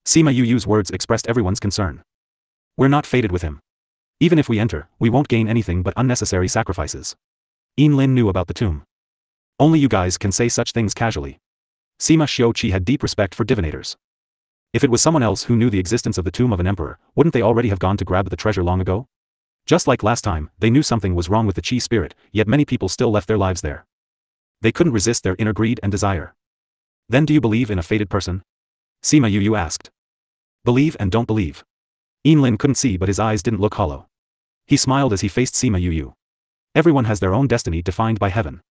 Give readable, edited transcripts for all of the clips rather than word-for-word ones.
Sima Yuyu's words expressed everyone's concern. We're not fated with him. Even if we enter, we won't gain anything but unnecessary sacrifices. Yin Lin knew about the tomb. Only you guys can say such things casually. Sima Xiuqi had deep respect for divinators. If it was someone else who knew the existence of the tomb of an emperor, wouldn't they already have gone to grab the treasure long ago? Just like last time, they knew something was wrong with the Qi spirit, yet many people still left their lives there. They couldn't resist their inner greed and desire. Then do you believe in a fated person? Sima Yuyu asked. Believe and don't believe. Yin Lin couldn't see but his eyes didn't look hollow. He smiled as he faced Sima Yuyu. Everyone has their own destiny defined by heaven.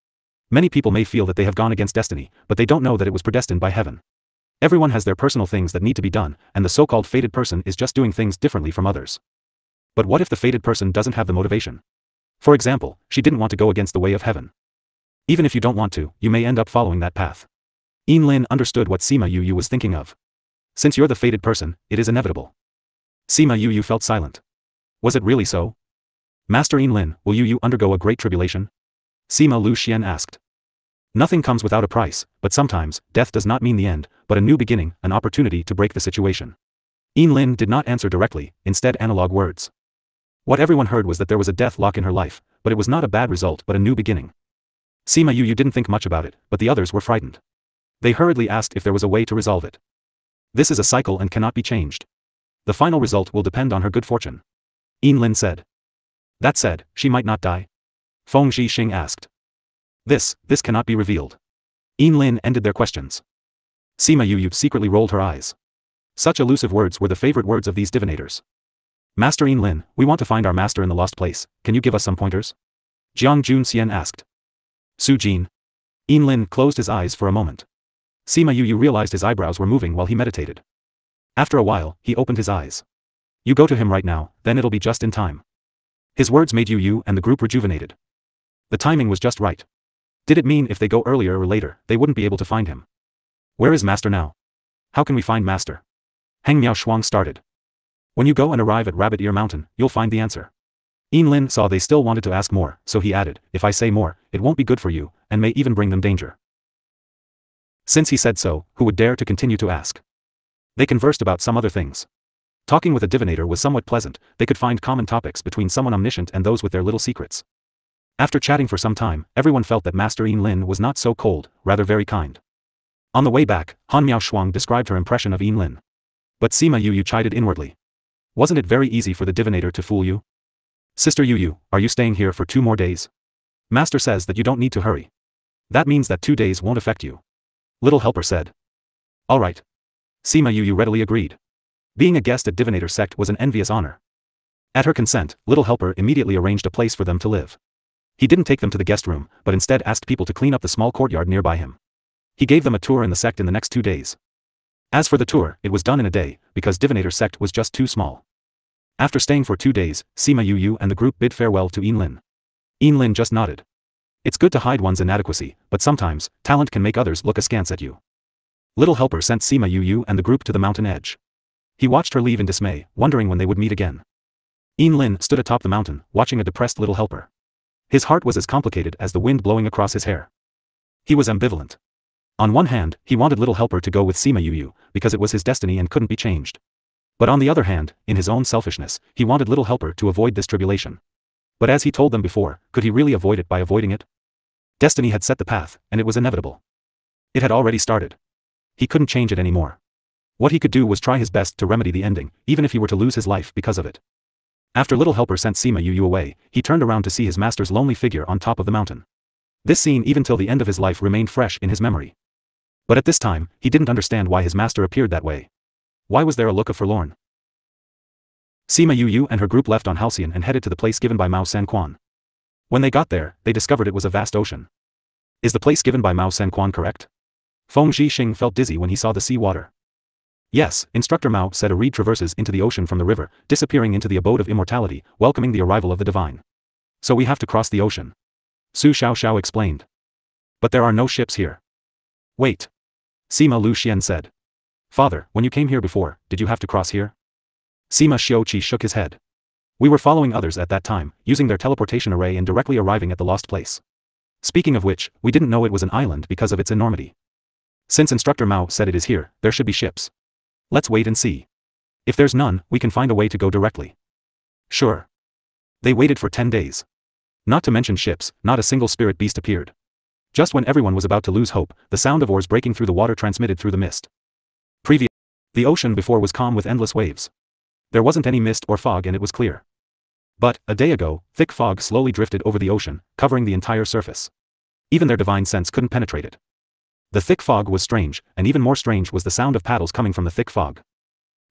Many people may feel that they have gone against destiny, but they don't know that it was predestined by heaven. Everyone has their personal things that need to be done, and the so-called fated person is just doing things differently from others. But what if the fated person doesn't have the motivation? For example, she didn't want to go against the way of heaven. Even if you don't want to, you may end up following that path. Yin Lin understood what Sima Yuyu was thinking of. Since you're the fated person, it is inevitable. Sima Yuyu felt silent. Was it really so? Master Yin Lin, will Yuyu undergo a great tribulation? Sima Lu Xian asked. Nothing comes without a price, but sometimes, death does not mean the end, but a new beginning, an opportunity to break the situation. Yin Lin did not answer directly, instead analog words. What everyone heard was that there was a death lock in her life, but it was not a bad result but a new beginning. Sima Yuyu didn't think much about it, but the others were frightened. They hurriedly asked if there was a way to resolve it. This is a cycle and cannot be changed. The final result will depend on her good fortune. Yin Lin said. That said, she might not die? Feng Zhixing asked. This cannot be revealed. Yin Lin ended their questions. Sima Yuyu secretly rolled her eyes. Such elusive words were the favorite words of these divinators. Master Yin Lin, we want to find our master in the lost place, can you give us some pointers? Jiang Junxian asked. Su Jin. Yin Lin closed his eyes for a moment. Sima Yuyu realized his eyebrows were moving while he meditated. After a while, he opened his eyes. You go to him right now, then it'll be just in time. His words made Yuyu and the group rejuvenated. The timing was just right. Did it mean if they go earlier or later, they wouldn't be able to find him? Where is Master now? How can we find Master? Heng Miao Shuang started. When you go and arrive at Rabbit Ear Mountain, you'll find the answer. Yin Lin saw they still wanted to ask more, so he added, if I say more, it won't be good for you, and may even bring them danger. Since he said so, who would dare to continue to ask? They conversed about some other things. Talking with a divinator was somewhat pleasant, they could find common topics between someone omniscient and those with their little secrets. After chatting for some time, everyone felt that Master Yin Lin was not so cold, rather very kind. On the way back, Han Miao Shuang described her impression of Yin Lin. But Sima Yuyu chided inwardly. Wasn't it very easy for the divinator to fool you? Sister Yuyu, are you staying here for 2 more days? Master says that you don't need to hurry. That means that 2 days won't affect you. Little Helper said. All right. Sima Yuyu readily agreed. Being a guest at Divinator sect was an envious honor. At her consent, Little Helper immediately arranged a place for them to live. He didn't take them to the guest room, but instead asked people to clean up the small courtyard nearby him. He gave them a tour in the sect in the next 2 days. As for the tour, it was done in a day, because Divinator sect was just too small. After staying for 2 days, Sima Yuyu and the group bid farewell to Yin Lin. Yin Lin just nodded. It's good to hide one's inadequacy, but sometimes, talent can make others look askance at you. Little Helper sent Sima Yuyu and the group to the mountain edge. He watched her leave in dismay, wondering when they would meet again. Yin Lin stood atop the mountain, watching a depressed Little Helper. His heart was as complicated as the wind blowing across his hair. He was ambivalent. On one hand, he wanted Little Helper to go with Sima Yuyu, because it was his destiny and couldn't be changed. But on the other hand, in his own selfishness, he wanted Little Helper to avoid this tribulation. But as he told them before, could he really avoid it by avoiding it? Destiny had set the path, and it was inevitable. It had already started. He couldn't change it anymore. What he could do was try his best to remedy the ending, even if he were to lose his life because of it. After Little Helper sent Sima Yuyu away, he turned around to see his master's lonely figure on top of the mountain. This scene even till the end of his life remained fresh in his memory. But at this time, he didn't understand why his master appeared that way. Why was there a look of forlorn? Sima Yuyu and her group left on Halcyon and headed to the place given by Mao Sanquan. When they got there, they discovered it was a vast ocean. Is the place given by Mao Sanquan correct? Feng Zhixing felt dizzy when he saw the sea water. Yes, Instructor Mao said a reed traverses into the ocean from the river, disappearing into the abode of immortality, welcoming the arrival of the divine. So we have to cross the ocean. Su Xiao explained. But there are no ships here. Wait. Sima Lu Xian said. Father, when you came here before, did you have to cross here? Sima Xiuqi shook his head. We were following others at that time, using their teleportation array and directly arriving at the lost place. Speaking of which, we didn't know it was an island because of its enormity. Since Instructor Mao said it is here, there should be ships. Let's wait and see. If there's none, we can find a way to go directly. Sure. They waited for 10 days. Not to mention ships, not a single spirit beast appeared. Just when everyone was about to lose hope, the sound of oars breaking through the water transmitted through the mist. The ocean before was calm with endless waves. There wasn't any mist or fog and it was clear. But, a day ago, thick fog slowly drifted over the ocean, covering the entire surface. Even their divine sense couldn't penetrate it. The thick fog was strange, and even more strange was the sound of paddles coming from the thick fog.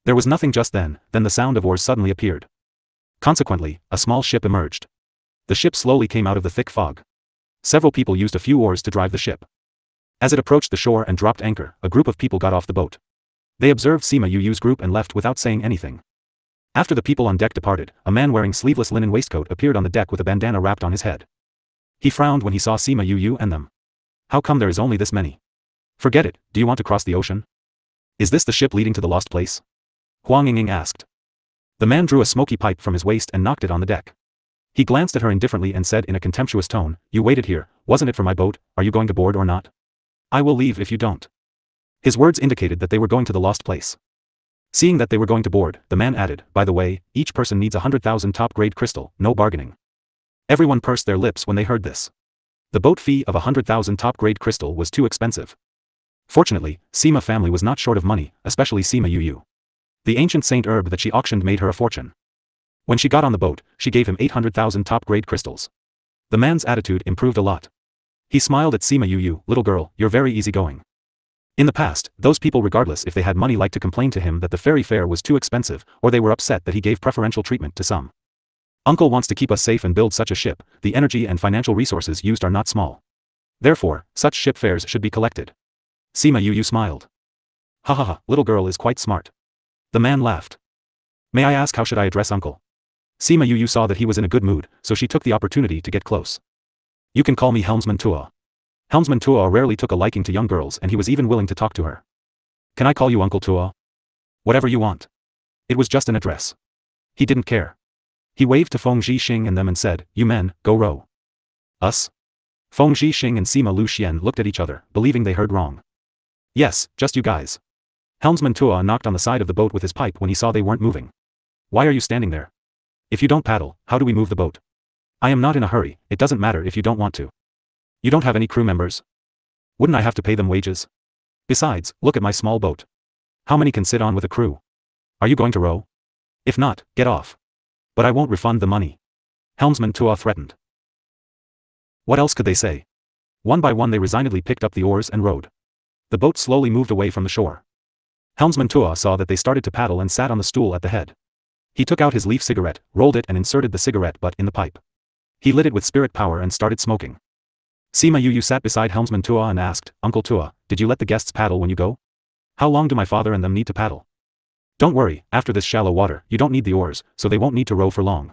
There was nothing just then the sound of oars suddenly appeared. Consequently, a small ship emerged. The ship slowly came out of the thick fog. Several people used a few oars to drive the ship. As it approached the shore and dropped anchor, a group of people got off the boat. They observed Sima Yu's group and left without saying anything. After the people on deck departed, a man wearing sleeveless linen waistcoat appeared on the deck with a bandana wrapped on his head. He frowned when he saw Sima Yu and them. How come there is only this many? Forget it, do you want to cross the ocean? Is this the ship leading to the lost place? Huang Yingying asked. The man drew a smoky pipe from his waist and knocked it on the deck. He glanced at her indifferently and said in a contemptuous tone, "You waited here, wasn't it for my boat? Are you going to board or not? I will leave if you don't." His words indicated that they were going to the lost place. Seeing that they were going to board, the man added, "By the way, each person needs 100,000 top-grade crystal, no bargaining." Everyone pursed their lips when they heard this. The boat fee of 100,000 top-grade crystal was too expensive. Fortunately, Sima family was not short of money, especially Sima Yu. The ancient saint herb that she auctioned made her a fortune. When she got on the boat, she gave him 800,000 top-grade crystals. The man's attitude improved a lot. He smiled at Sima Yu, "Little girl, you're very easygoing." In the past, those people regardless if they had money liked to complain to him that the ferry fare was too expensive, or they were upset that he gave preferential treatment to some. Uncle wants to keep us safe and build such a ship, the energy and financial resources used are not small. Therefore, such ship fares should be collected. Sima Yu smiled. "Ha ha ha, little girl is quite smart." The man laughed. "May I ask how should I address uncle?" Sima Yu saw that he was in a good mood, so she took the opportunity to get close. "You can call me Helmsman Tua." Helmsman Tua rarely took a liking to young girls and he was even willing to talk to her. "Can I call you Uncle Tua?" "Whatever you want." It was just an address. He didn't care. He waved to Feng Zhixing and them and said, "You men, go row." "Us?" Feng Zhixing and Sima Lu Xian looked at each other, believing they heard wrong. "Yes, just you guys." Helmsman Tua knocked on the side of the boat with his pipe when he saw they weren't moving. "Why are you standing there? If you don't paddle, how do we move the boat? I am not in a hurry, it doesn't matter if you don't want to. You don't have any crew members? Wouldn't I have to pay them wages? Besides, look at my small boat. How many can sit on with a crew? Are you going to row? If not, get off. But I won't refund the money." Helmsman Tua threatened. What else could they say? One by one they resignedly picked up the oars and rowed. The boat slowly moved away from the shore. Helmsman Tua saw that they started to paddle and sat on the stool at the head. He took out his leaf cigarette, rolled it and inserted the cigarette butt in the pipe. He lit it with spirit power and started smoking. Sima Yu sat beside Helmsman Tua and asked, "Uncle Tua, did you let the guests paddle when you go? How long do my father and them need to paddle?" "Don't worry, after this shallow water, you don't need the oars, so they won't need to row for long."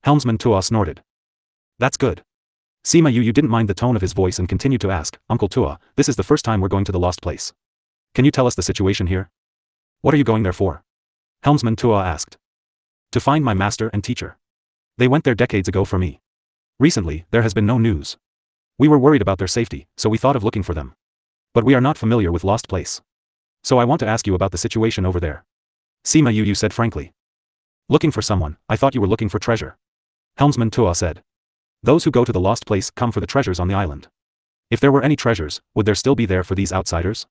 Helmsman Tua snorted. "That's good." Sima Yu didn't mind the tone of his voice and continued to ask, "Uncle Tua, this is the first time we're going to the lost place. Can you tell us the situation here? What are you going there for?" Helmsman Tua asked. "To find my master and teacher. They went there decades ago for me. Recently, there has been no news. We were worried about their safety, so we thought of looking for them. But we are not familiar with Lost Place. So I want to ask you about the situation over there." Sima Yu said frankly. "Looking for someone, I thought you were looking for treasure." Helmsman Tua said. "Those who go to the Lost Place come for the treasures on the island. If there were any treasures, would there still be there for these outsiders?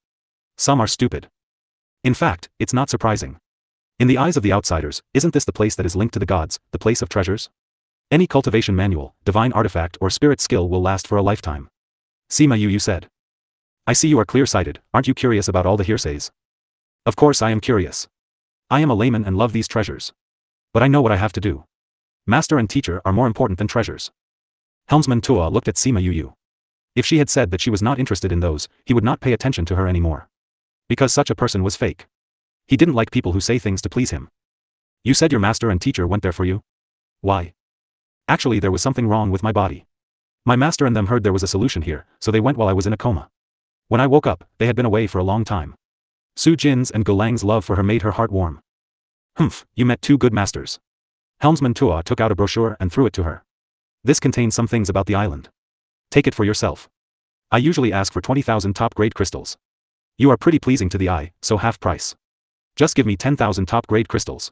Some are stupid. In fact, it's not surprising. In the eyes of the outsiders, isn't this the place that is linked to the gods, the place of treasures? Any cultivation manual, divine artifact or spirit skill will last for a lifetime." Sima Yu said. "I see you are clear-sighted, aren't you curious about all the hearsays?" "Of course I am curious. I am a layman and love these treasures. But I know what I have to do. Master and teacher are more important than treasures." Helmsman Tua looked at Sima Yu. If she had said that she was not interested in those, he would not pay attention to her anymore. Because such a person was fake. He didn't like people who say things to please him. "You said your master and teacher went there for you? Why?" "Actually there was something wrong with my body. My master and them heard there was a solution here, so they went while I was in a coma. When I woke up, they had been away for a long time. Su Jin's and Gulang's love for her made her heart warm." "Humph, you met two good masters." Helmsman Tua took out a brochure and threw it to her. "This contains some things about the island. Take it for yourself. I usually ask for 20,000 top-grade crystals. You are pretty pleasing to the eye, so half price." Just give me 10,000 top-grade crystals.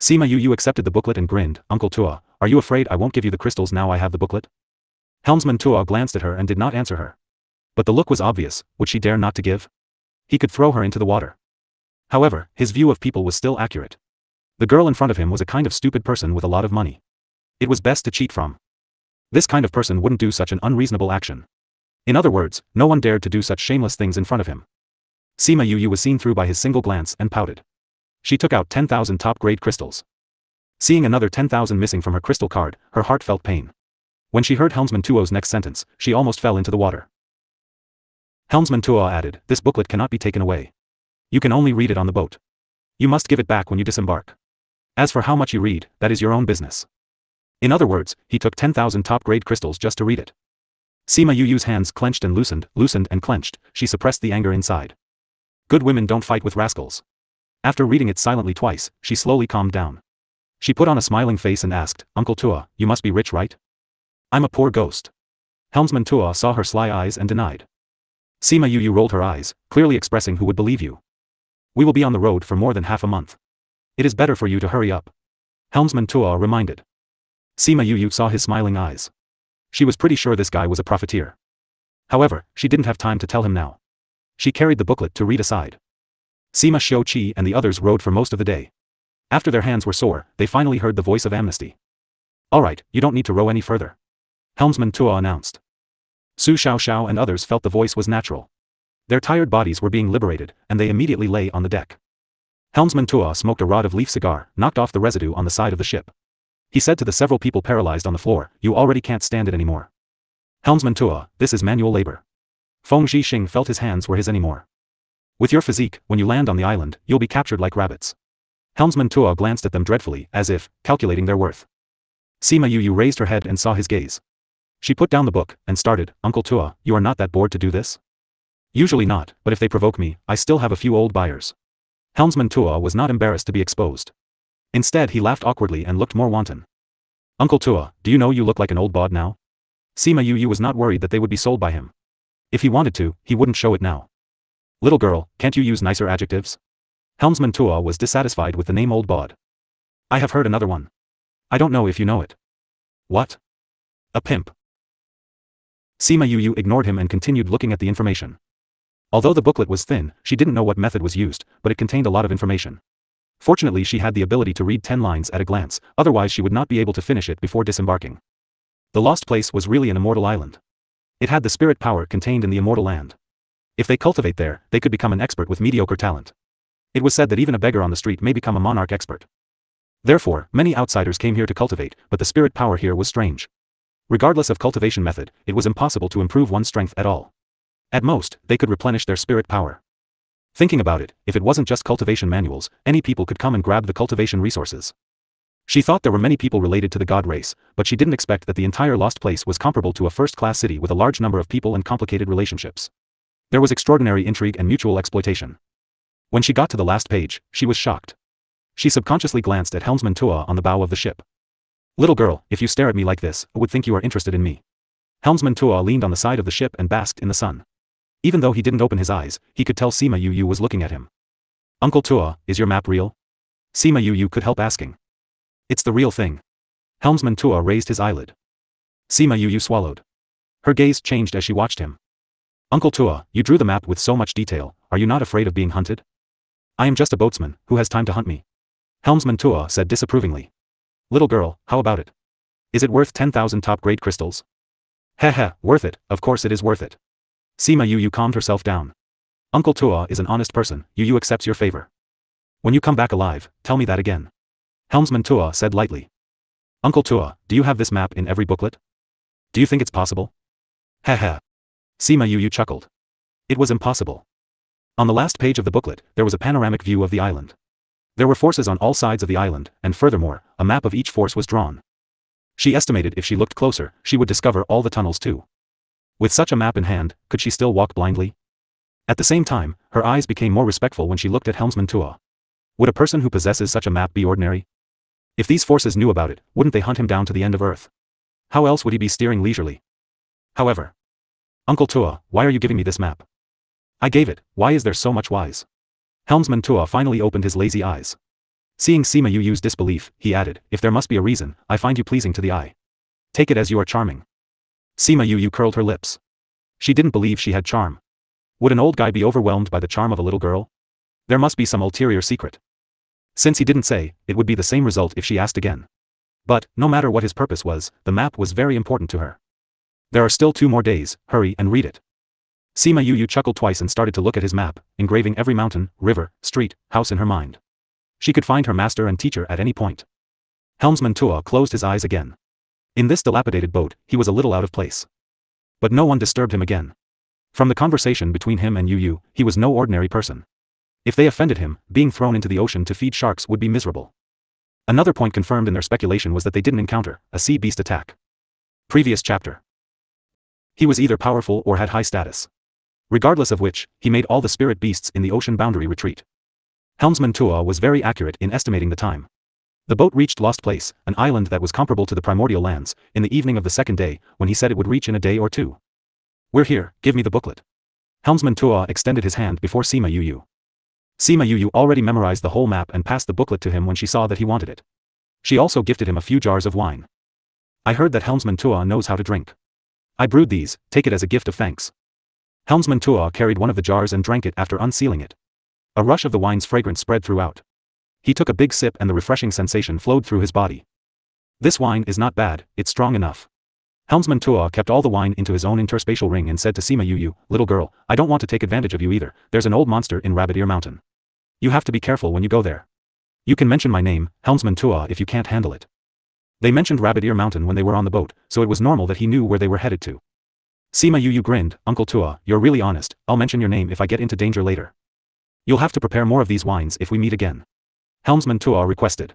Sima Yu accepted the booklet and grinned. Uncle Tua, are you afraid I won't give you the crystals now I have the booklet? Helmsman Tua glanced at her and did not answer her. But the look was obvious, would she dare not to give? He could throw her into the water. However, his view of people was still accurate. The girl in front of him was a kind of stupid person with a lot of money. It was best to cheat from. This kind of person wouldn't do such an unreasonable action. In other words, no one dared to do such shameless things in front of him. Sima Yu was seen through by his single glance and pouted. She took out 10,000 top-grade crystals. Seeing another 10,000 missing from her crystal card, her heart felt pain. When she heard Helmsman Tuo's next sentence, she almost fell into the water. Helmsman Tuo added, this booklet cannot be taken away. You can only read it on the boat. You must give it back when you disembark. As for how much you read, that is your own business. In other words, he took 10,000 top-grade crystals just to read it. Sima Yu's hands clenched and loosened and clenched, she suppressed the anger inside. Good women don't fight with rascals. After reading it silently twice, she slowly calmed down. She put on a smiling face and asked, Uncle Tua, you must be rich, right? I'm a poor ghost. Helmsman Tua saw her sly eyes and denied. Sima Yu rolled her eyes, clearly expressing who would believe you. We will be on the road for more than half a month. It is better for you to hurry up. Helmsman Tua reminded. Sima Yu saw his smiling eyes. She was pretty sure this guy was a profiteer. However, she didn't have time to tell him now. She carried the booklet to read aside. Sima Xiu-Qi and the others rode for most of the day. After their hands were sore, they finally heard the voice of amnesty. Alright, you don't need to row any further. Helmsman Tua announced. Su Xiao and others felt the voice was natural. Their tired bodies were being liberated, and they immediately lay on the deck. Helmsman Tua smoked a rod of leaf cigar, knocked off the residue on the side of the ship. He said to the several people paralyzed on the floor, you already can't stand it anymore. Helmsman Tua, this is manual labor. Feng Zhixing felt his hands were his anymore. With your physique, when you land on the island, you'll be captured like rabbits. Helmsman Tua glanced at them dreadfully, as if, calculating their worth. Sima Yu raised her head and saw his gaze. She put down the book, and started, Uncle Tua, you are not that bored to do this? Usually not, but if they provoke me, I still have a few old buyers. Helmsman Tua was not embarrassed to be exposed. Instead he laughed awkwardly and looked more wanton. Uncle Tua, do you know you look like an old bod now? Sima Yu was not worried that they would be sold by him. If he wanted to, he wouldn't show it now. Little girl, can't you use nicer adjectives? Helmsman Tua was dissatisfied with the name old bod. I have heard another one. I don't know if you know it. What? A pimp. Sima Yu ignored him and continued looking at the information. Although the booklet was thin, she didn't know what method was used, but it contained a lot of information. Fortunately she had the ability to read 10 lines at a glance, otherwise she would not be able to finish it before disembarking. The lost place was really an immortal island. It had the spirit power contained in the immortal land. If they cultivate there, they could become an expert with mediocre talent. It was said that even a beggar on the street may become a monarch expert. Therefore, many outsiders came here to cultivate, but the spirit power here was strange. Regardless of cultivation method, it was impossible to improve one's strength at all. At most, they could replenish their spirit power. Thinking about it, if it wasn't just cultivation manuals, any people could come and grab the cultivation resources. She thought there were many people related to the god race, but she didn't expect that the entire lost place was comparable to a first-class city with a large number of people and complicated relationships. There was extraordinary intrigue and mutual exploitation. When she got to the last page, she was shocked. She subconsciously glanced at Helmsman Tua on the bow of the ship. Little girl, if you stare at me like this, I would think you are interested in me. Helmsman Tua leaned on the side of the ship and basked in the sun. Even though he didn't open his eyes, he could tell Sima Yu was looking at him. Uncle Tua, is your map real? Sima Yu could help asking. It's the real thing. Helmsman Tua raised his eyelid. Sima Yu swallowed. Her gaze changed as she watched him. Uncle Tua, you drew the map with so much detail, are you not afraid of being hunted? I am just a boatsman, who has time to hunt me? Helmsman Tua said disapprovingly. Little girl, how about it? Is it worth 10,000 top-grade crystals? Heh, worth it, of course it is worth it. Sima Yu calmed herself down. Uncle Tua is an honest person, Yu accepts your favor. When you come back alive, tell me that again. Helmsman Tua said lightly. Uncle Tua, do you have this map in every booklet? Do you think it's possible? Heh. Sima Yu chuckled. It was impossible. On the last page of the booklet, there was a panoramic view of the island. There were forces on all sides of the island, and furthermore, a map of each force was drawn. She estimated if she looked closer, she would discover all the tunnels too. With such a map in hand, could she still walk blindly? At the same time, her eyes became more respectful when she looked at Helmsman Tua. Would a person who possesses such a map be ordinary? If these forces knew about it, wouldn't they hunt him down to the end of Earth? How else would he be steering leisurely? However. Uncle Tua, why are you giving me this map? I gave it, why is there so much wise? Helmsman Tua finally opened his lazy eyes. Seeing Sima Yuyu's disbelief, he added, if there must be a reason, I find you pleasing to the eye. Take it as you are charming. Sima Yuyu curled her lips. She didn't believe she had charm. Would an old guy be overwhelmed by the charm of a little girl? There must be some ulterior secret. Since he didn't say, it would be the same result if she asked again. But, no matter what his purpose was, the map was very important to her. There are still 2 more days, hurry and read it. Sima Yuyu chuckled twice and started to look at his map, engraving every mountain, river, street, house in her mind. She could find her master and teacher at any point. Helmsman Tua closed his eyes again. In this dilapidated boat, he was a little out of place. But no one disturbed him again. From the conversation between him and Yuyu, he was no ordinary person. If they offended him, being thrown into the ocean to feed sharks would be miserable. Another point confirmed in their speculation was that they didn't encounter a sea beast attack. Previous chapter. He was either powerful or had high status. Regardless of which, he made all the spirit beasts in the ocean boundary retreat. Helmsman Tua was very accurate in estimating the time. The boat reached Lost Place, an island that was comparable to the primordial lands, in the evening of the 2nd day, when he said it would reach in a day or 2. We're here, give me the booklet. Helmsman Tua extended his hand before Sima Yuyu. Sima Yuyu already memorized the whole map and passed the booklet to him when she saw that he wanted it. She also gifted him a few jars of wine. I heard that Helmsman Tua knows how to drink. I brewed these, take it as a gift of thanks. Helmsman Tua carried one of the jars and drank it after unsealing it. A rush of the wine's fragrance spread throughout. He took a big sip and the refreshing sensation flowed through his body. This wine is not bad, it's strong enough. Helmsman Tua kept all the wine into his own interspatial ring and said to Sima Yuyu, little girl, I don't want to take advantage of you either, there's an old monster in Rabbit Ear Mountain. You have to be careful when you go there. You can mention my name, Helmsman Tua, if you can't handle it. They mentioned Rabbit Ear Mountain when they were on the boat, so it was normal that he knew where they were headed to. Sima Yuyu grinned, Uncle Tua, you're really honest, I'll mention your name if I get into danger later. You'll have to prepare more of these wines if we meet again. Helmsman Tua requested.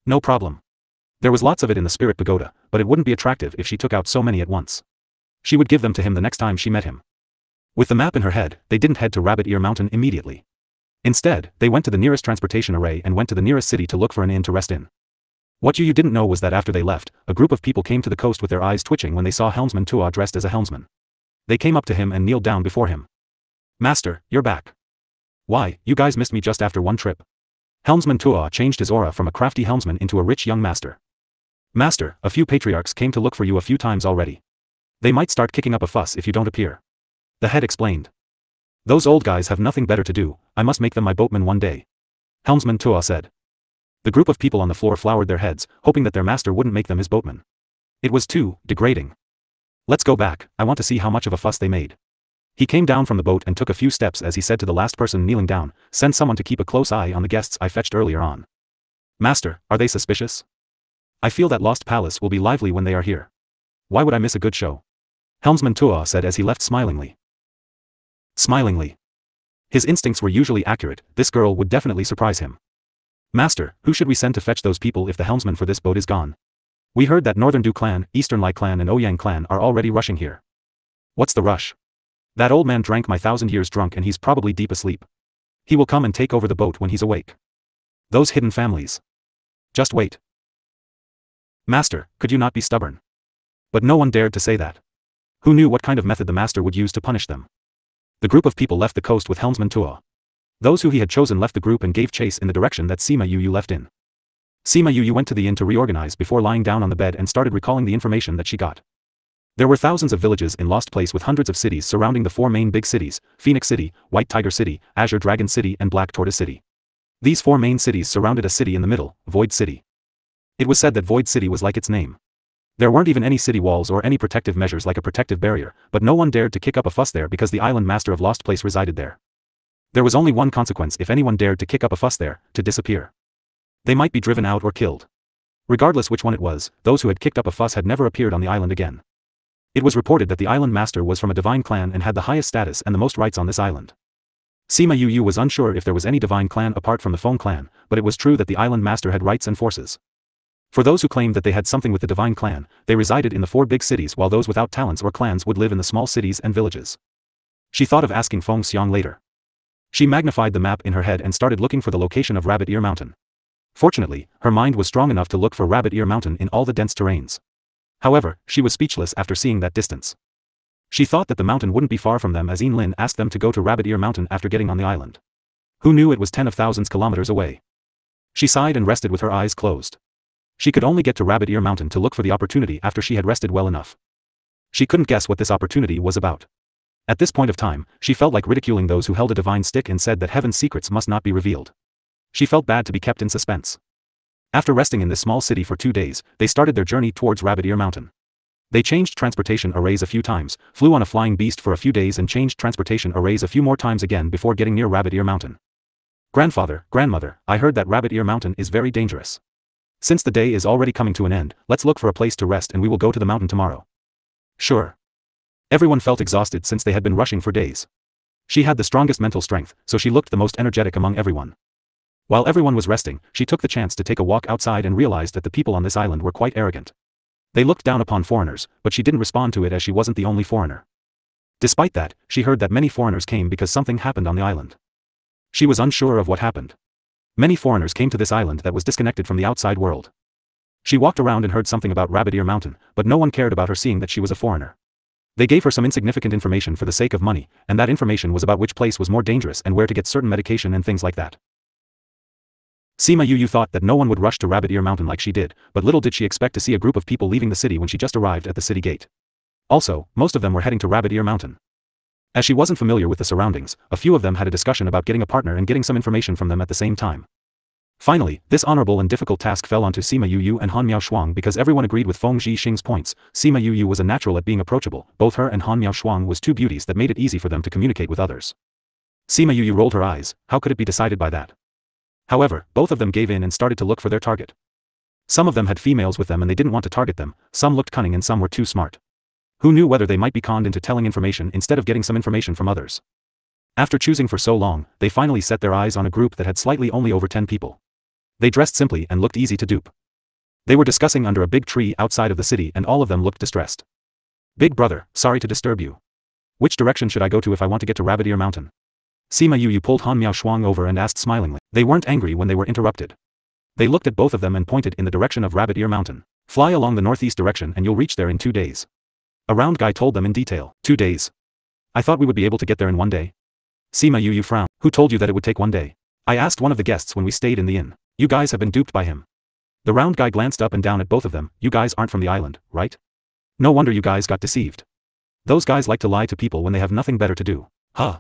No problem. There was lots of it in the Spirit Pagoda, but it wouldn't be attractive if she took out so many at once. She would give them to him the next time she met him. With the map in her head, they didn't head to Rabbit Ear Mountain immediately. Instead, they went to the nearest transportation array and went to the nearest city to look for an inn to rest in. What Yuyu didn't know was that after they left, a group of people came to the coast with their eyes twitching when they saw Helmsman Tua dressed as a helmsman. They came up to him and kneeled down before him. Master, you're back. Why, you guys missed me just after one trip. Helmsman Tua changed his aura from a crafty helmsman into a rich young master. Master, a few patriarchs came to look for you a few times already. They might start kicking up a fuss if you don't appear. The head explained. Those old guys have nothing better to do, I must make them my boatmen one day. Helmsman Tua said. The group of people on the floor flowered their heads, hoping that their master wouldn't make them his boatmen. It was too degrading. Let's go back, I want to see how much of a fuss they made. He came down from the boat and took a few steps as he said to the last person kneeling down, send someone to keep a close eye on the guests I fetched earlier on. Master, are they suspicious? I feel that Lost Palace will be lively when they are here. Why would I miss a good show? Helmsman Tua said as he left smilingly. Smilingly. His instincts were usually accurate, this girl would definitely surprise him. Master, who should we send to fetch those people if the helmsman for this boat is gone? We heard that Northern Du clan, Eastern Lai clan and Ouyang clan are already rushing here. What's the rush? That old man drank my 1,000 years drunk and he's probably deep asleep. He will come and take over the boat when he's awake. Those hidden families. Just wait. Master, could you not be stubborn? But no one dared to say that. Who knew what kind of method the master would use to punish them? The group of people left the coast with Helmsman Tua. Those who he had chosen left the group and gave chase in the direction that Sima Yuyu left in. Sima Yuyu went to the inn to reorganize before lying down on the bed and started recalling the information that she got. There were thousands of villages in Lost Place with hundreds of cities surrounding the 4 main big cities, Phoenix City, White Tiger City, Azure Dragon City and Black Tortoise City. These 4 main cities surrounded a city in the middle, Void City. It was said that Void City was like its name. There weren't even any city walls or any protective measures like a protective barrier, but no one dared to kick up a fuss there because the island master of Lost Place resided there. There was only one consequence if anyone dared to kick up a fuss there, to disappear. They might be driven out or killed. Regardless which one it was, those who had kicked up a fuss had never appeared on the island again. It was reported that the island master was from a divine clan and had the highest status and the most rights on this island. Sima Yuyu was unsure if there was any divine clan apart from the Feng clan, but it was true that the island master had rights and forces. For those who claimed that they had something with the divine clan, they resided in the 4 big cities while those without talents or clans would live in the small cities and villages. She thought of asking Feng Xiang later. She magnified the map in her head and started looking for the location of Rabbit Ear Mountain. Fortunately, her mind was strong enough to look for Rabbit Ear Mountain in all the dense terrains. However, she was speechless after seeing that distance. She thought that the mountain wouldn't be far from them as Yin Lin asked them to go to Rabbit Ear Mountain after getting on the island. Who knew it was 10 of thousands kilometers away? She sighed and rested with her eyes closed. She could only get to Rabbit Ear Mountain to look for the opportunity after she had rested well enough. She couldn't guess what this opportunity was about. At this point of time, she felt like ridiculing those who held a divine stick and said that heaven's secrets must not be revealed. She felt bad to be kept in suspense. After resting in this small city for 2 days, they started their journey towards Rabbit Ear Mountain. They changed transportation arrays a few times, flew on a flying beast for a few days and changed transportation arrays a few more times again before getting near Rabbit Ear Mountain. Grandfather, grandmother, I heard that Rabbit Ear Mountain is very dangerous. Since the day is already coming to an end, let's look for a place to rest and we will go to the mountain tomorrow. Sure. Everyone felt exhausted since they had been rushing for days. She had the strongest mental strength, so she looked the most energetic among everyone. While everyone was resting, she took the chance to take a walk outside and realized that the people on this island were quite arrogant. They looked down upon foreigners, but she didn't respond to it as she wasn't the only foreigner. Despite that, she heard that many foreigners came because something happened on the island. She was unsure of what happened. Many foreigners came to this island that was disconnected from the outside world. She walked around and heard something about Rabbit Ear Mountain, but no one cared about her seeing that she was a foreigner. They gave her some insignificant information for the sake of money, and that information was about which place was more dangerous and where to get certain medication and things like that. Sima Yu thought that no one would rush to Rabbit Ear Mountain like she did, but little did she expect to see a group of people leaving the city when she just arrived at the city gate. Also, most of them were heading to Rabbit Ear Mountain. As she wasn't familiar with the surroundings, a few of them had a discussion about getting a partner and getting some information from them at the same time. Finally, this honorable and difficult task fell onto Sima Yu and Han Miaoshuang because everyone agreed with Feng Zhixing's points. Sima Yu was a natural at being approachable, both her and Han Miaoshuang was two beauties that made it easy for them to communicate with others. Sima Yu rolled her eyes, how could it be decided by that? However, both of them gave in and started to look for their target. Some of them had females with them and they didn't want to target them, some looked cunning and some were too smart. Who knew whether they might be conned into telling information instead of getting some information from others? After choosing for so long, they finally set their eyes on a group that had slightly only over 10 people. They dressed simply and looked easy to dupe. They were discussing under a big tree outside of the city and all of them looked distressed. Big brother, sorry to disturb you. Which direction should I go to if I want to get to Rabbit Ear Mountain? Sima Yu pulled Han Miaoshuang over and asked smilingly. They weren't angry when they were interrupted. They looked at both of them and pointed in the direction of Rabbit Ear Mountain. Fly along the northeast direction and you'll reach there in 2 days. A round guy told them in detail. 2 days. I thought we would be able to get there in 1 day. Sima Yu frowned. Who told you that it would take 1 day? I asked one of the guests when we stayed in the inn. You guys have been duped by him. The round guy glanced up and down at both of them. You guys aren't from the island, right? No wonder you guys got deceived. Those guys like to lie to people when they have nothing better to do. Huh.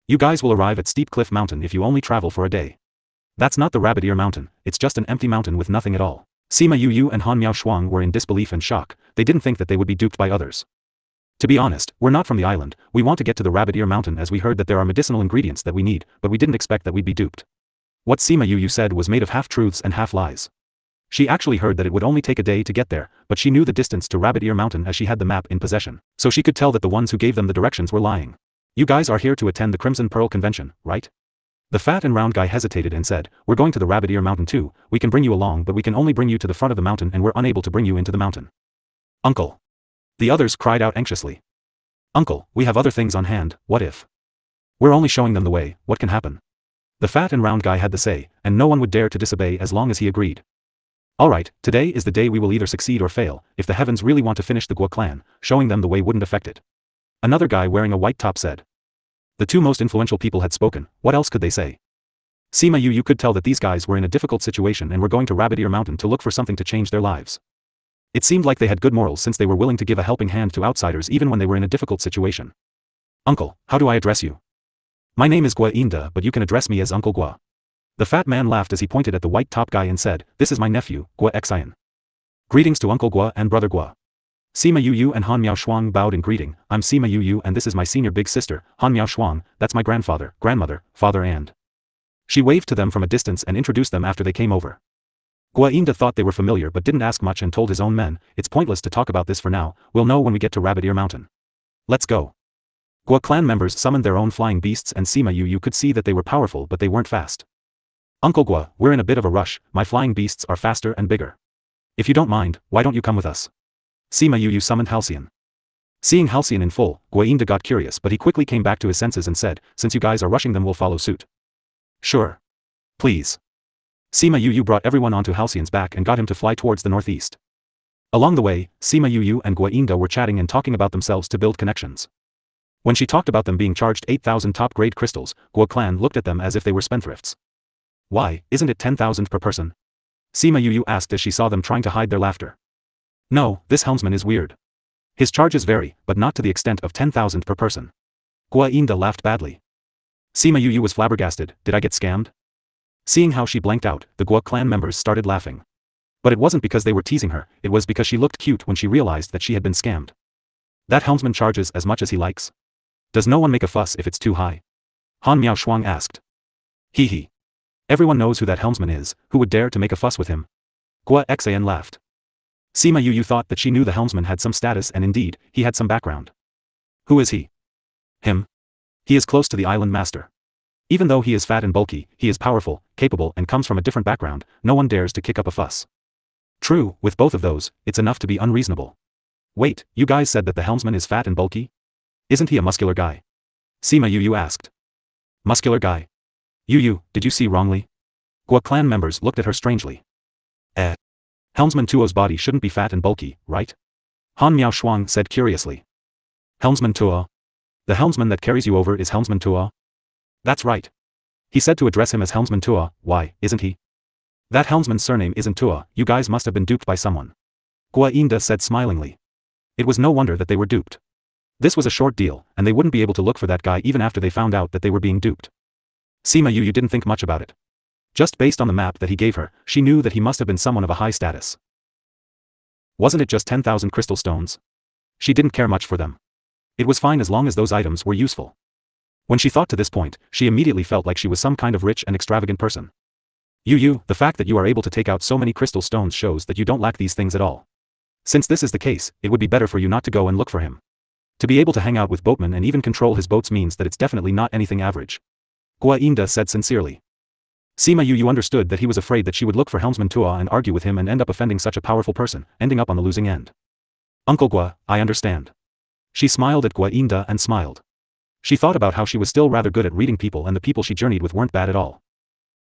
You guys will arrive at Steep Cliff Mountain if you only travel for a day. That's not the Rabbit Ear Mountain, it's just an empty mountain with nothing at all. Sima Yu and Han Miaoshuang were in disbelief and shock. They didn't think that they would be duped by others. To be honest, we're not from the island, we want to get to the Rabbit Ear Mountain as we heard that there are medicinal ingredients that we need, but we didn't expect that we'd be duped. What Sima Yu said was made of half-truths and half-lies. She actually heard that it would only take a day to get there, but she knew the distance to Rabbit Ear Mountain as she had the map in possession, so she could tell that the ones who gave them the directions were lying. You guys are here to attend the Crimson Pearl Convention, right? The fat and round guy hesitated and said, we're going to the Rabbit Ear Mountain too, we can bring you along but we can only bring you to the front of the mountain and we're unable to bring you into the mountain. Uncle. The others cried out anxiously. Uncle, we have other things on hand, what if? We're only showing them the way, what can happen? The fat and round guy had the say, and no one would dare to disobey as long as he agreed. Alright, today is the day we will either succeed or fail, if the heavens really want to finish the Guo clan, showing them the way wouldn't affect it. Another guy wearing a white top said. The two most influential people had spoken, what else could they say? Sima Yu could tell that these guys were in a difficult situation and were going to Rabbit Ear Mountain to look for something to change their lives. It seemed like they had good morals since they were willing to give a helping hand to outsiders even when they were in a difficult situation. Uncle, how do I address you? My name is Guo Inda, but you can address me as Uncle Guo. The fat man laughed as he pointed at the white top guy and said, this is my nephew, Guo Xian. Greetings to Uncle Guo and Brother Guo. Sima Yu and Han Miaoshuang bowed in greeting. I'm Sima Yu and this is my senior big sister, Han Miaoshuang, that's my grandfather, grandmother, father and. She waved to them from a distance and introduced them after they came over. Guo Inda thought they were familiar but didn't ask much and told his own men, it's pointless to talk about this for now, we'll know when we get to Rabbit Ear Mountain. Let's go. Guo clan members summoned their own flying beasts and Sima Yu could see that they were powerful but they weren't fast. Uncle Guo, we're in a bit of a rush, my flying beasts are faster and bigger. If you don't mind, why don't you come with us? Sima Yu summoned Halcyon. Seeing Halcyon in full, Guo Inda got curious but he quickly came back to his senses and said, since you guys are rushing them we'll follow suit. Sure. Please. Sima Yu brought everyone onto Halcyon's back and got him to fly towards the northeast. Along the way, Sima Yu and Guo Inda were chatting and talking about themselves to build connections. When she talked about them being charged 8,000 top-grade crystals, Guo Clan looked at them as if they were spendthrifts. Why, isn't it 10,000 per person? Sima Yuyu asked as she saw them trying to hide their laughter. No, this helmsman is weird. His charges vary, but not to the extent of 10,000 per person. Guo Yinda laughed badly. Sima Yuyu was flabbergasted. Did I get scammed? Seeing how she blanked out, the Guo clan members started laughing. But it wasn't because they were teasing her, it was because she looked cute when she realized that she had been scammed. That helmsman charges as much as he likes? Does no one make a fuss if it's too high? Han Miaoshuang asked. Hee hee. Everyone knows who that helmsman is, who would dare to make a fuss with him? Guo Xan laughed. Sima Yuyu thought that she knew the helmsman had some status and indeed, he had some background. Who is he? Him. He is close to the island master. Even though he is fat and bulky, he is powerful, capable and comes from a different background, no one dares to kick up a fuss. True, with both of those, it's enough to be unreasonable. Wait, you guys said that the helmsman is fat and bulky? Isn't he a muscular guy? Sima Yuyu asked. Muscular guy? Yuyu, did you see wrongly? Guo clan members looked at her strangely. Helmsman Tuo's body shouldn't be fat and bulky, right? Han Miaoshuang said curiously. Helmsman Tuo? The helmsman that carries you over is Helmsman Tuo? That's right. He said to address him as Helmsman Tuo, why, isn't he? That helmsman's surname isn't Tuo, you guys must have been duped by someone. Guo Yinda said smilingly. It was no wonder that they were duped. This was a short deal, and they wouldn't be able to look for that guy even after they found out that they were being duped. Sima Yuyu didn't think much about it. Just based on the map that he gave her, she knew that he must have been someone of a high status. Wasn't it just 10,000 crystal stones? She didn't care much for them. It was fine as long as those items were useful. When she thought to this point, she immediately felt like she was some kind of rich and extravagant person. Yuyu, the fact that you are able to take out so many crystal stones shows that you don't lack these things at all. Since this is the case, it would be better for you not to go and look for him. To be able to hang out with boatmen and even control his boats means that it's definitely not anything average. Guo Yinda said sincerely. Sima Yuyu understood that he was afraid that she would look for Helmsman Tuo and argue with him and end up offending such a powerful person, ending up on the losing end. Uncle Guo, I understand. She smiled at Guo Yinda and smiled. She thought about how she was still rather good at reading people and the people she journeyed with weren't bad at all.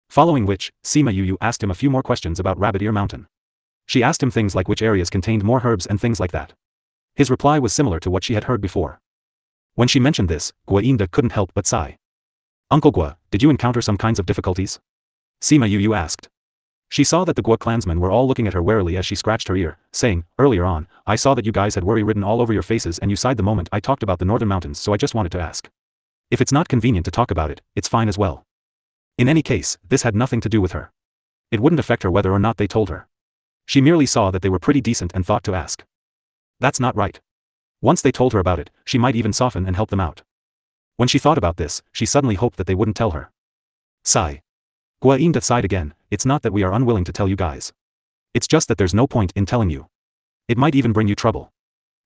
Following which, Sima Yuyu asked him a few more questions about Rabbit Ear Mountain. She asked him things like which areas contained more herbs and things like that. His reply was similar to what she had heard before. When she mentioned this, Guo Yinda couldn't help but sigh. Uncle Guo, did you encounter some kinds of difficulties? Sima Yuyu asked. She saw that the Guo clansmen were all looking at her warily as she scratched her ear, saying, earlier on, I saw that you guys had worry written all over your faces and you sighed the moment I talked about the northern mountains, so I just wanted to ask. If it's not convenient to talk about it, it's fine as well. In any case, this had nothing to do with her. It wouldn't affect her whether or not they told her. She merely saw that they were pretty decent and thought to ask. That's not right. Once they told her about it, she might even soften and help them out. When she thought about this, she suddenly hoped that they wouldn't tell her. Sigh. Guo Yinda sighed again, it's not that we are unwilling to tell you guys. It's just that there's no point in telling you. It might even bring you trouble.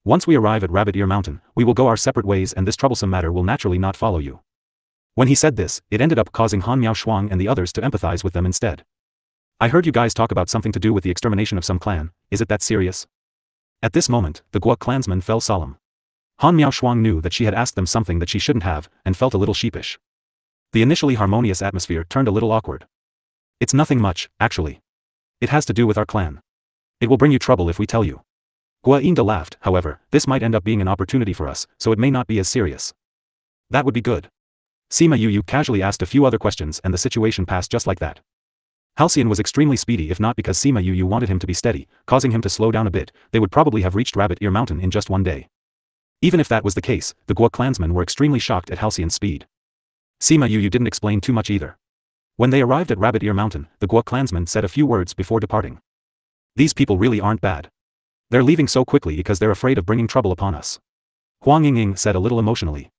Once we arrive at Rabbit Ear Mountain, we will go our separate ways and this troublesome matter will naturally not follow you. When he said this, it ended up causing Han Miaoshuang and the others to empathize with them instead. I heard you guys talk about something to do with the extermination of some clan, is it that serious? At this moment, the Guo clansmen fell solemn. Han Miaoshuang knew that she had asked them something that she shouldn't have, and felt a little sheepish. The initially harmonious atmosphere turned a little awkward. It's nothing much, actually. It has to do with our clan. It will bring you trouble if we tell you. Guo Yinda laughed, however, this might end up being an opportunity for us, so it may not be as serious. That would be good. Sima Yuyu casually asked a few other questions and the situation passed just like that. Halcyon was extremely speedy if not because Sima Yuyu wanted him to be steady, causing him to slow down a bit, they would probably have reached Rabbit Ear Mountain in just one day. Even if that was the case, the Guo clansmen were extremely shocked at Halcyon's speed. Sima Yuyu didn't explain too much either. When they arrived at Rabbit Ear Mountain, the Guo clansmen said a few words before departing. These people really aren't bad. They're leaving so quickly because they're afraid of bringing trouble upon us. Huang Yingying said a little emotionally.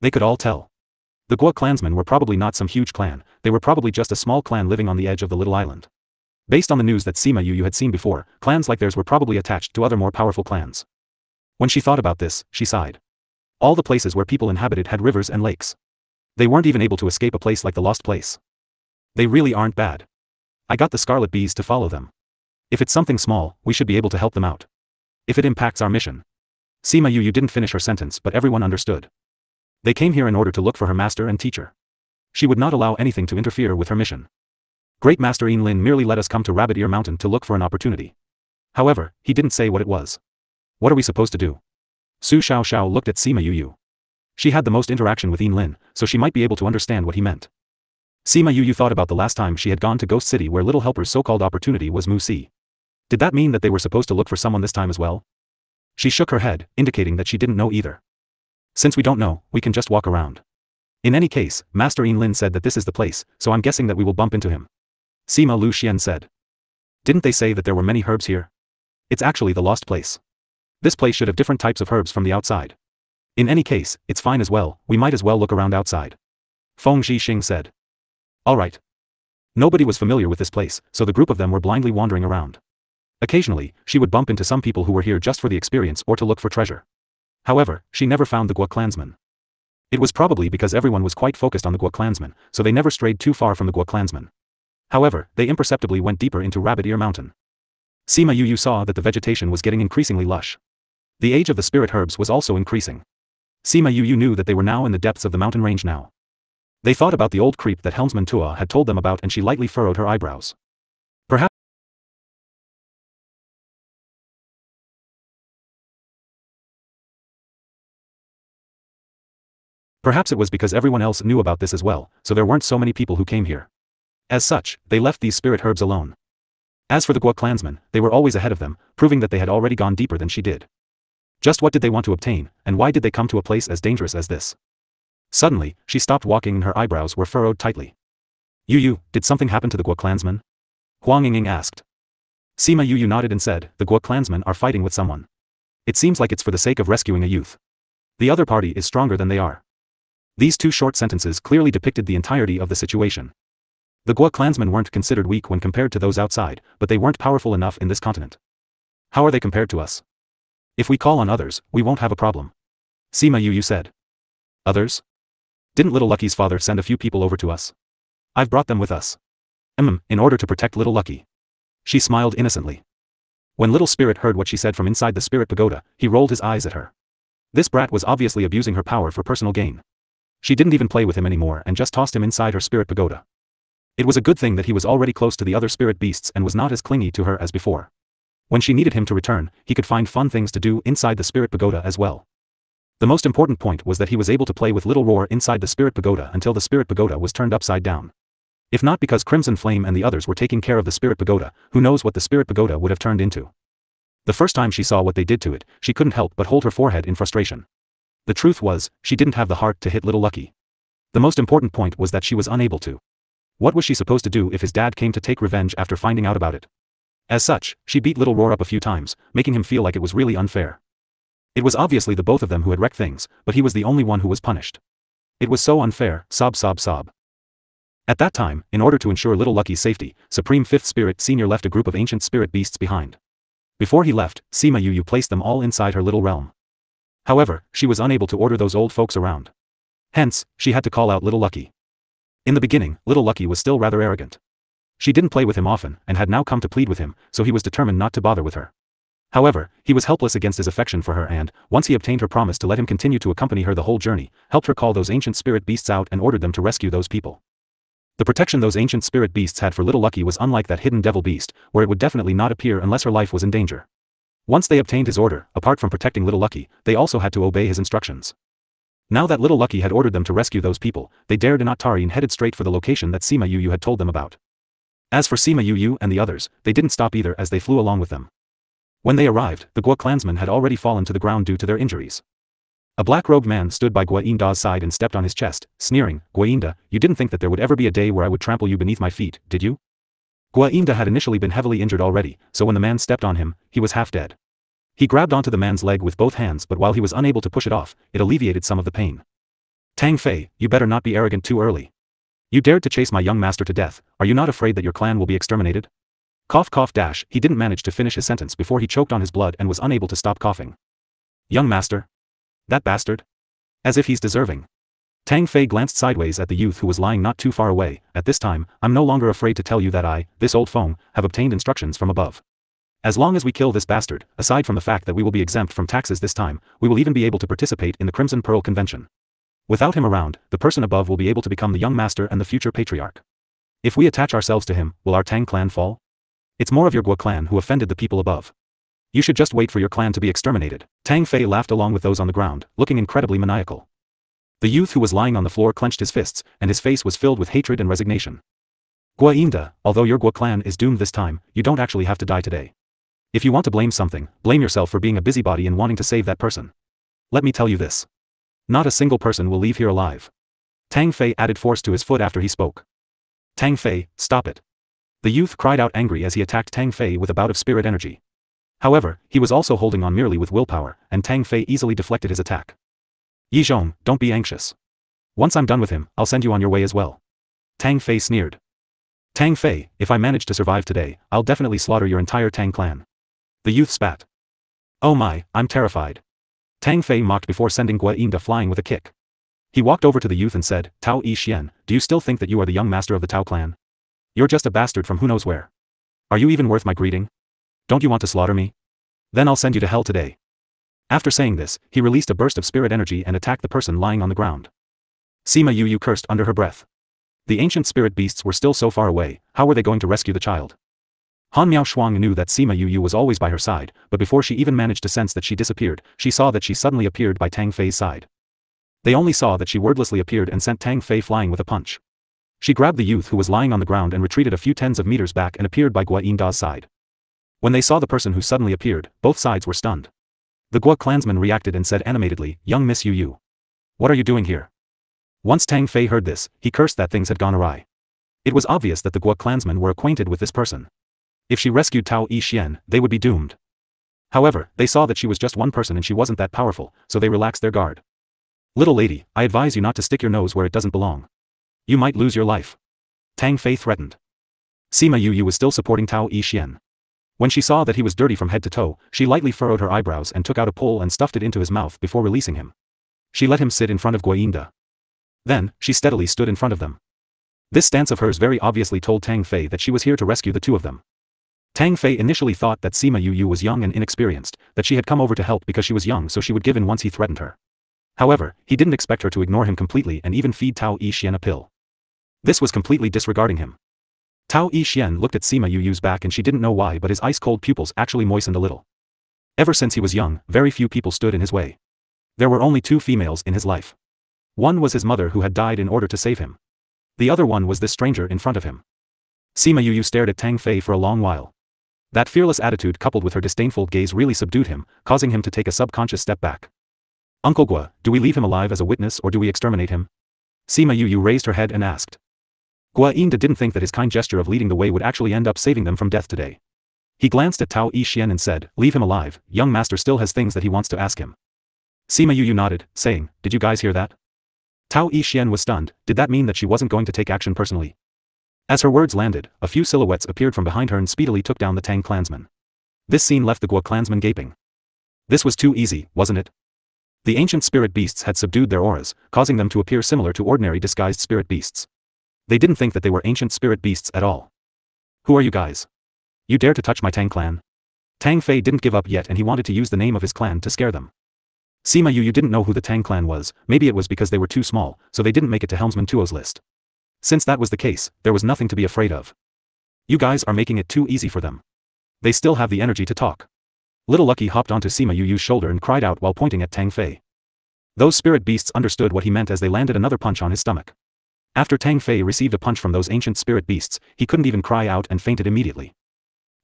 They could all tell. The Guo clansmen were probably not some huge clan, they were probably just a small clan living on the edge of the little island. Based on the news that Sima Yuyu had seen before, clans like theirs were probably attached to other more powerful clans. When she thought about this, she sighed. All the places where people inhabited had rivers and lakes. They weren't even able to escape a place like the Lost Place. They really aren't bad. I got the Scarlet Bees to follow them. If it's something small, we should be able to help them out. If it impacts our mission. Sima Yuyu didn't finish her sentence but everyone understood. They came here in order to look for her master and teacher. She would not allow anything to interfere with her mission. Great Master Yin Lin merely let us come to Rabbit Ear Mountain to look for an opportunity. However, he didn't say what it was. What are we supposed to do? Su Xiaoxiao looked at Sima Yuyu. She had the most interaction with Lin, so she might be able to understand what he meant. Sima Yu thought about the last time she had gone to Ghost City where Little Helper's so-called opportunity was Mu Si. Did that mean that they were supposed to look for someone this time as well? She shook her head, indicating that she didn't know either. Since we don't know, we can just walk around. In any case, Master Lin said that this is the place, so I'm guessing that we will bump into him. Sima Lu Xian said. Didn't they say that there were many herbs here? It's actually the lost place. This place should have different types of herbs from the outside. In any case, it's fine as well, we might as well look around outside. Feng Zhixing said. Alright. Nobody was familiar with this place, so the group of them were blindly wandering around. Occasionally, she would bump into some people who were here just for the experience or to look for treasure. However, she never found the Guo clansmen. It was probably because everyone was quite focused on the Guo clansmen, so they never strayed too far from the Guo clansmen. However, they imperceptibly went deeper into Rabbit Ear Mountain. Sima Yu saw that the vegetation was getting increasingly lush. The age of the spirit herbs was also increasing. Sima Yu knew that they were now in the depths of the mountain range now. They thought about the old creep that Helmsman Tua had told them about and she lightly furrowed her eyebrows. Perhaps it was because everyone else knew about this as well, so there weren't so many people who came here. As such, they left these spirit herbs alone. As for the Guo clansmen, they were always ahead of them, proving that they had already gone deeper than she did. Just what did they want to obtain, and why did they come to a place as dangerous as this? Suddenly, she stopped walking and her eyebrows were furrowed tightly. Yu, did something happen to the Guo clansmen? Huang Yingying asked. Sima Yu nodded and said, the Guo clansmen are fighting with someone. It seems like it's for the sake of rescuing a youth. The other party is stronger than they are. These two short sentences clearly depicted the entirety of the situation. The Guo clansmen weren't considered weak when compared to those outside, but they weren't powerful enough in this continent. How are they compared to us? If we call on others, we won't have a problem. Sima Yu said. Others? Didn't Little Lucky's father send a few people over to us? I've brought them with us. In order to protect Little Lucky. She smiled innocently. When Little Spirit heard what she said from inside the Spirit Pagoda, he rolled his eyes at her. This brat was obviously abusing her power for personal gain. She didn't even play with him anymore and just tossed him inside her Spirit Pagoda. It was a good thing that he was already close to the other spirit beasts and was not as clingy to her as before. When she needed him to return, he could find fun things to do inside the Spirit Pagoda as well. The most important point was that he was able to play with Little Roar inside the Spirit Pagoda until the Spirit Pagoda was turned upside down. If not because Crimson Flame and the others were taking care of the Spirit Pagoda, who knows what the Spirit Pagoda would have turned into. The first time she saw what they did to it, she couldn't help but hold her forehead in frustration. The truth was, she didn't have the heart to hit Little Lucky. The most important point was that she was unable to. What was she supposed to do if his dad came to take revenge after finding out about it? As such, she beat Little Roar up a few times, making him feel like it was really unfair. It was obviously the both of them who had wrecked things, but he was the only one who was punished. It was so unfair, sob. At that time, in order to ensure Little Lucky's safety, Supreme Fifth Spirit Senior left a group of ancient spirit beasts behind. Before he left, Sima Yu placed them all inside her little realm. However, she was unable to order those old folks around. Hence, she had to call out Little Lucky. In the beginning, Little Lucky was still rather arrogant. She didn't play with him often, and had now come to plead with him, so he was determined not to bother with her. However, he was helpless against his affection for her and, once he obtained her promise to let him continue to accompany her the whole journey, helped her call those ancient spirit beasts out and ordered them to rescue those people. The protection those ancient spirit beasts had for Little Lucky was unlike that hidden devil beast, where it would definitely not appear unless her life was in danger. Once they obtained his order, apart from protecting Little Lucky, they also had to obey his instructions. Now that Little Lucky had ordered them to rescue those people, they dared not tarry and headed straight for the location that Sima Yu had told them about. As for Sima Yu and the others, they didn't stop either as they flew along with them. When they arrived, the Guo clansmen had already fallen to the ground due to their injuries. A black-robed man stood by Guo Yinda's side and stepped on his chest, sneering, Guo Yinda, you didn't think that there would ever be a day where I would trample you beneath my feet, did you? Guo Yinda had initially been heavily injured already, so when the man stepped on him, he was half dead. He grabbed onto the man's leg with both hands but while he was unable to push it off, it alleviated some of the pain. Tang Fei, you better not be arrogant too early. You dared to chase my young master to death, are you not afraid that your clan will be exterminated? Cough. He didn't manage to finish his sentence before he choked on his blood and was unable to stop coughing. Young master? That bastard? As if he's deserving. Tang Fei glanced sideways at the youth who was lying not too far away. At this time, I'm no longer afraid to tell you that I, this old Feng, have obtained instructions from above. As long as we kill this bastard, aside from the fact that we will be exempt from taxes this time, we will even be able to participate in the Crimson Pearl Convention. Without him around, the person above will be able to become the young master and the future patriarch. If we attach ourselves to him, will our Tang clan fall? It's more of your Guo clan who offended the people above. You should just wait for your clan to be exterminated. Tang Fei laughed along with those on the ground, looking incredibly maniacal. The youth who was lying on the floor clenched his fists, and his face was filled with hatred and resignation. Gua Yinda, although your Gua clan is doomed this time, you don't actually have to die today. If you want to blame something, blame yourself for being a busybody and wanting to save that person. Let me tell you this. Not a single person will leave here alive. Tang Fei added force to his foot after he spoke. Tang Fei, stop it. The youth cried out angry as he attacked Tang Fei with a bout of spirit energy. However, he was also holding on merely with willpower, and Tang Fei easily deflected his attack. Yi Zhong, don't be anxious. Once I'm done with him, I'll send you on your way as well. Tang Fei sneered. Tang Fei, if I manage to survive today, I'll definitely slaughter your entire Tang clan. The youth spat. Oh my, I'm terrified. Tang Fei mocked before sending Gua Yinda flying with a kick. He walked over to the youth and said, Tao Yi Xian, do you still think that you are the young master of the Tao clan? You're just a bastard from who knows where. Are you even worth my greeting? Don't you want to slaughter me? Then I'll send you to hell today. After saying this, he released a burst of spirit energy and attacked the person lying on the ground. Sima Yu cursed under her breath. The ancient spirit beasts were still so far away, how were they going to rescue the child? Han Miao Shuang knew that Sima Yu was always by her side, but before she even managed to sense that she disappeared, she saw that she suddenly appeared by Tang Fei's side. They only saw that she wordlessly appeared and sent Tang Fei flying with a punch. She grabbed the youth who was lying on the ground and retreated a few tens of meters back and appeared by Gua Yinda's side. When they saw the person who suddenly appeared, both sides were stunned. The Gua clansman reacted and said animatedly, Young Miss Yu. What are you doing here? Once Tang Fei heard this, he cursed that things had gone awry. It was obvious that the Gua clansmen were acquainted with this person. If she rescued Tao Yi Xian, they would be doomed. However, they saw that she was just one person and she wasn't that powerful, so they relaxed their guard. Little lady, I advise you not to stick your nose where it doesn't belong. You might lose your life. Tang Fei threatened. Sima Yu was still supporting Tao Yi Xian. When she saw that he was dirty from head to toe, she lightly furrowed her eyebrows and took out a pole and stuffed it into his mouth before releasing him. She let him sit in front of Gua Yinda. Then, she steadily stood in front of them. This stance of hers very obviously told Tang Fei that she was here to rescue the two of them. Tang Fei initially thought that Sima Yu was young and inexperienced, that she had come over to help because she was young so she would give in once he threatened her. However, he didn't expect her to ignore him completely and even feed Tao Yi Xian a pill. This was completely disregarding him. Tao Yi Xian looked at Sima Yu's back and she didn't know why, but his ice-cold pupils actually moistened a little. Ever since he was young, very few people stood in his way. There were only two females in his life. One was his mother who had died in order to save him. The other one was this stranger in front of him. Sima Yu stared at Tang Fei for a long while. That fearless attitude coupled with her disdainful gaze really subdued him, causing him to take a subconscious step back. Uncle Gua, do we leave him alive as a witness or do we exterminate him? Sima Yu raised her head and asked. Gua Yinda didn't think that his kind gesture of leading the way would actually end up saving them from death today. He glanced at Tao Yi Xian and said, leave him alive, young master still has things that he wants to ask him. Sima Yu nodded, saying, did you guys hear that? Tao Yi Xian was stunned, did that mean that she wasn't going to take action personally? As her words landed, a few silhouettes appeared from behind her and speedily took down the Tang clansmen. This scene left the Gua clansmen gaping. This was too easy, wasn't it? The ancient spirit beasts had subdued their auras, causing them to appear similar to ordinary disguised spirit beasts. They didn't think that they were ancient spirit beasts at all. Who are you guys? You dare to touch my Tang clan? Tang Fei didn't give up yet and he wanted to use the name of his clan to scare them. Sima Yu didn't know who the Tang clan was, maybe it was because they were too small, so they didn't make it to Helmsman Tuo's list. Since that was the case, there was nothing to be afraid of. You guys are making it too easy for them. They still have the energy to talk. Little Lucky hopped onto Sima Yu's shoulder and cried out while pointing at Tang Fei. Those spirit beasts understood what he meant as they landed another punch on his stomach. After Tang Fei received a punch from those ancient spirit beasts, he couldn't even cry out and fainted immediately.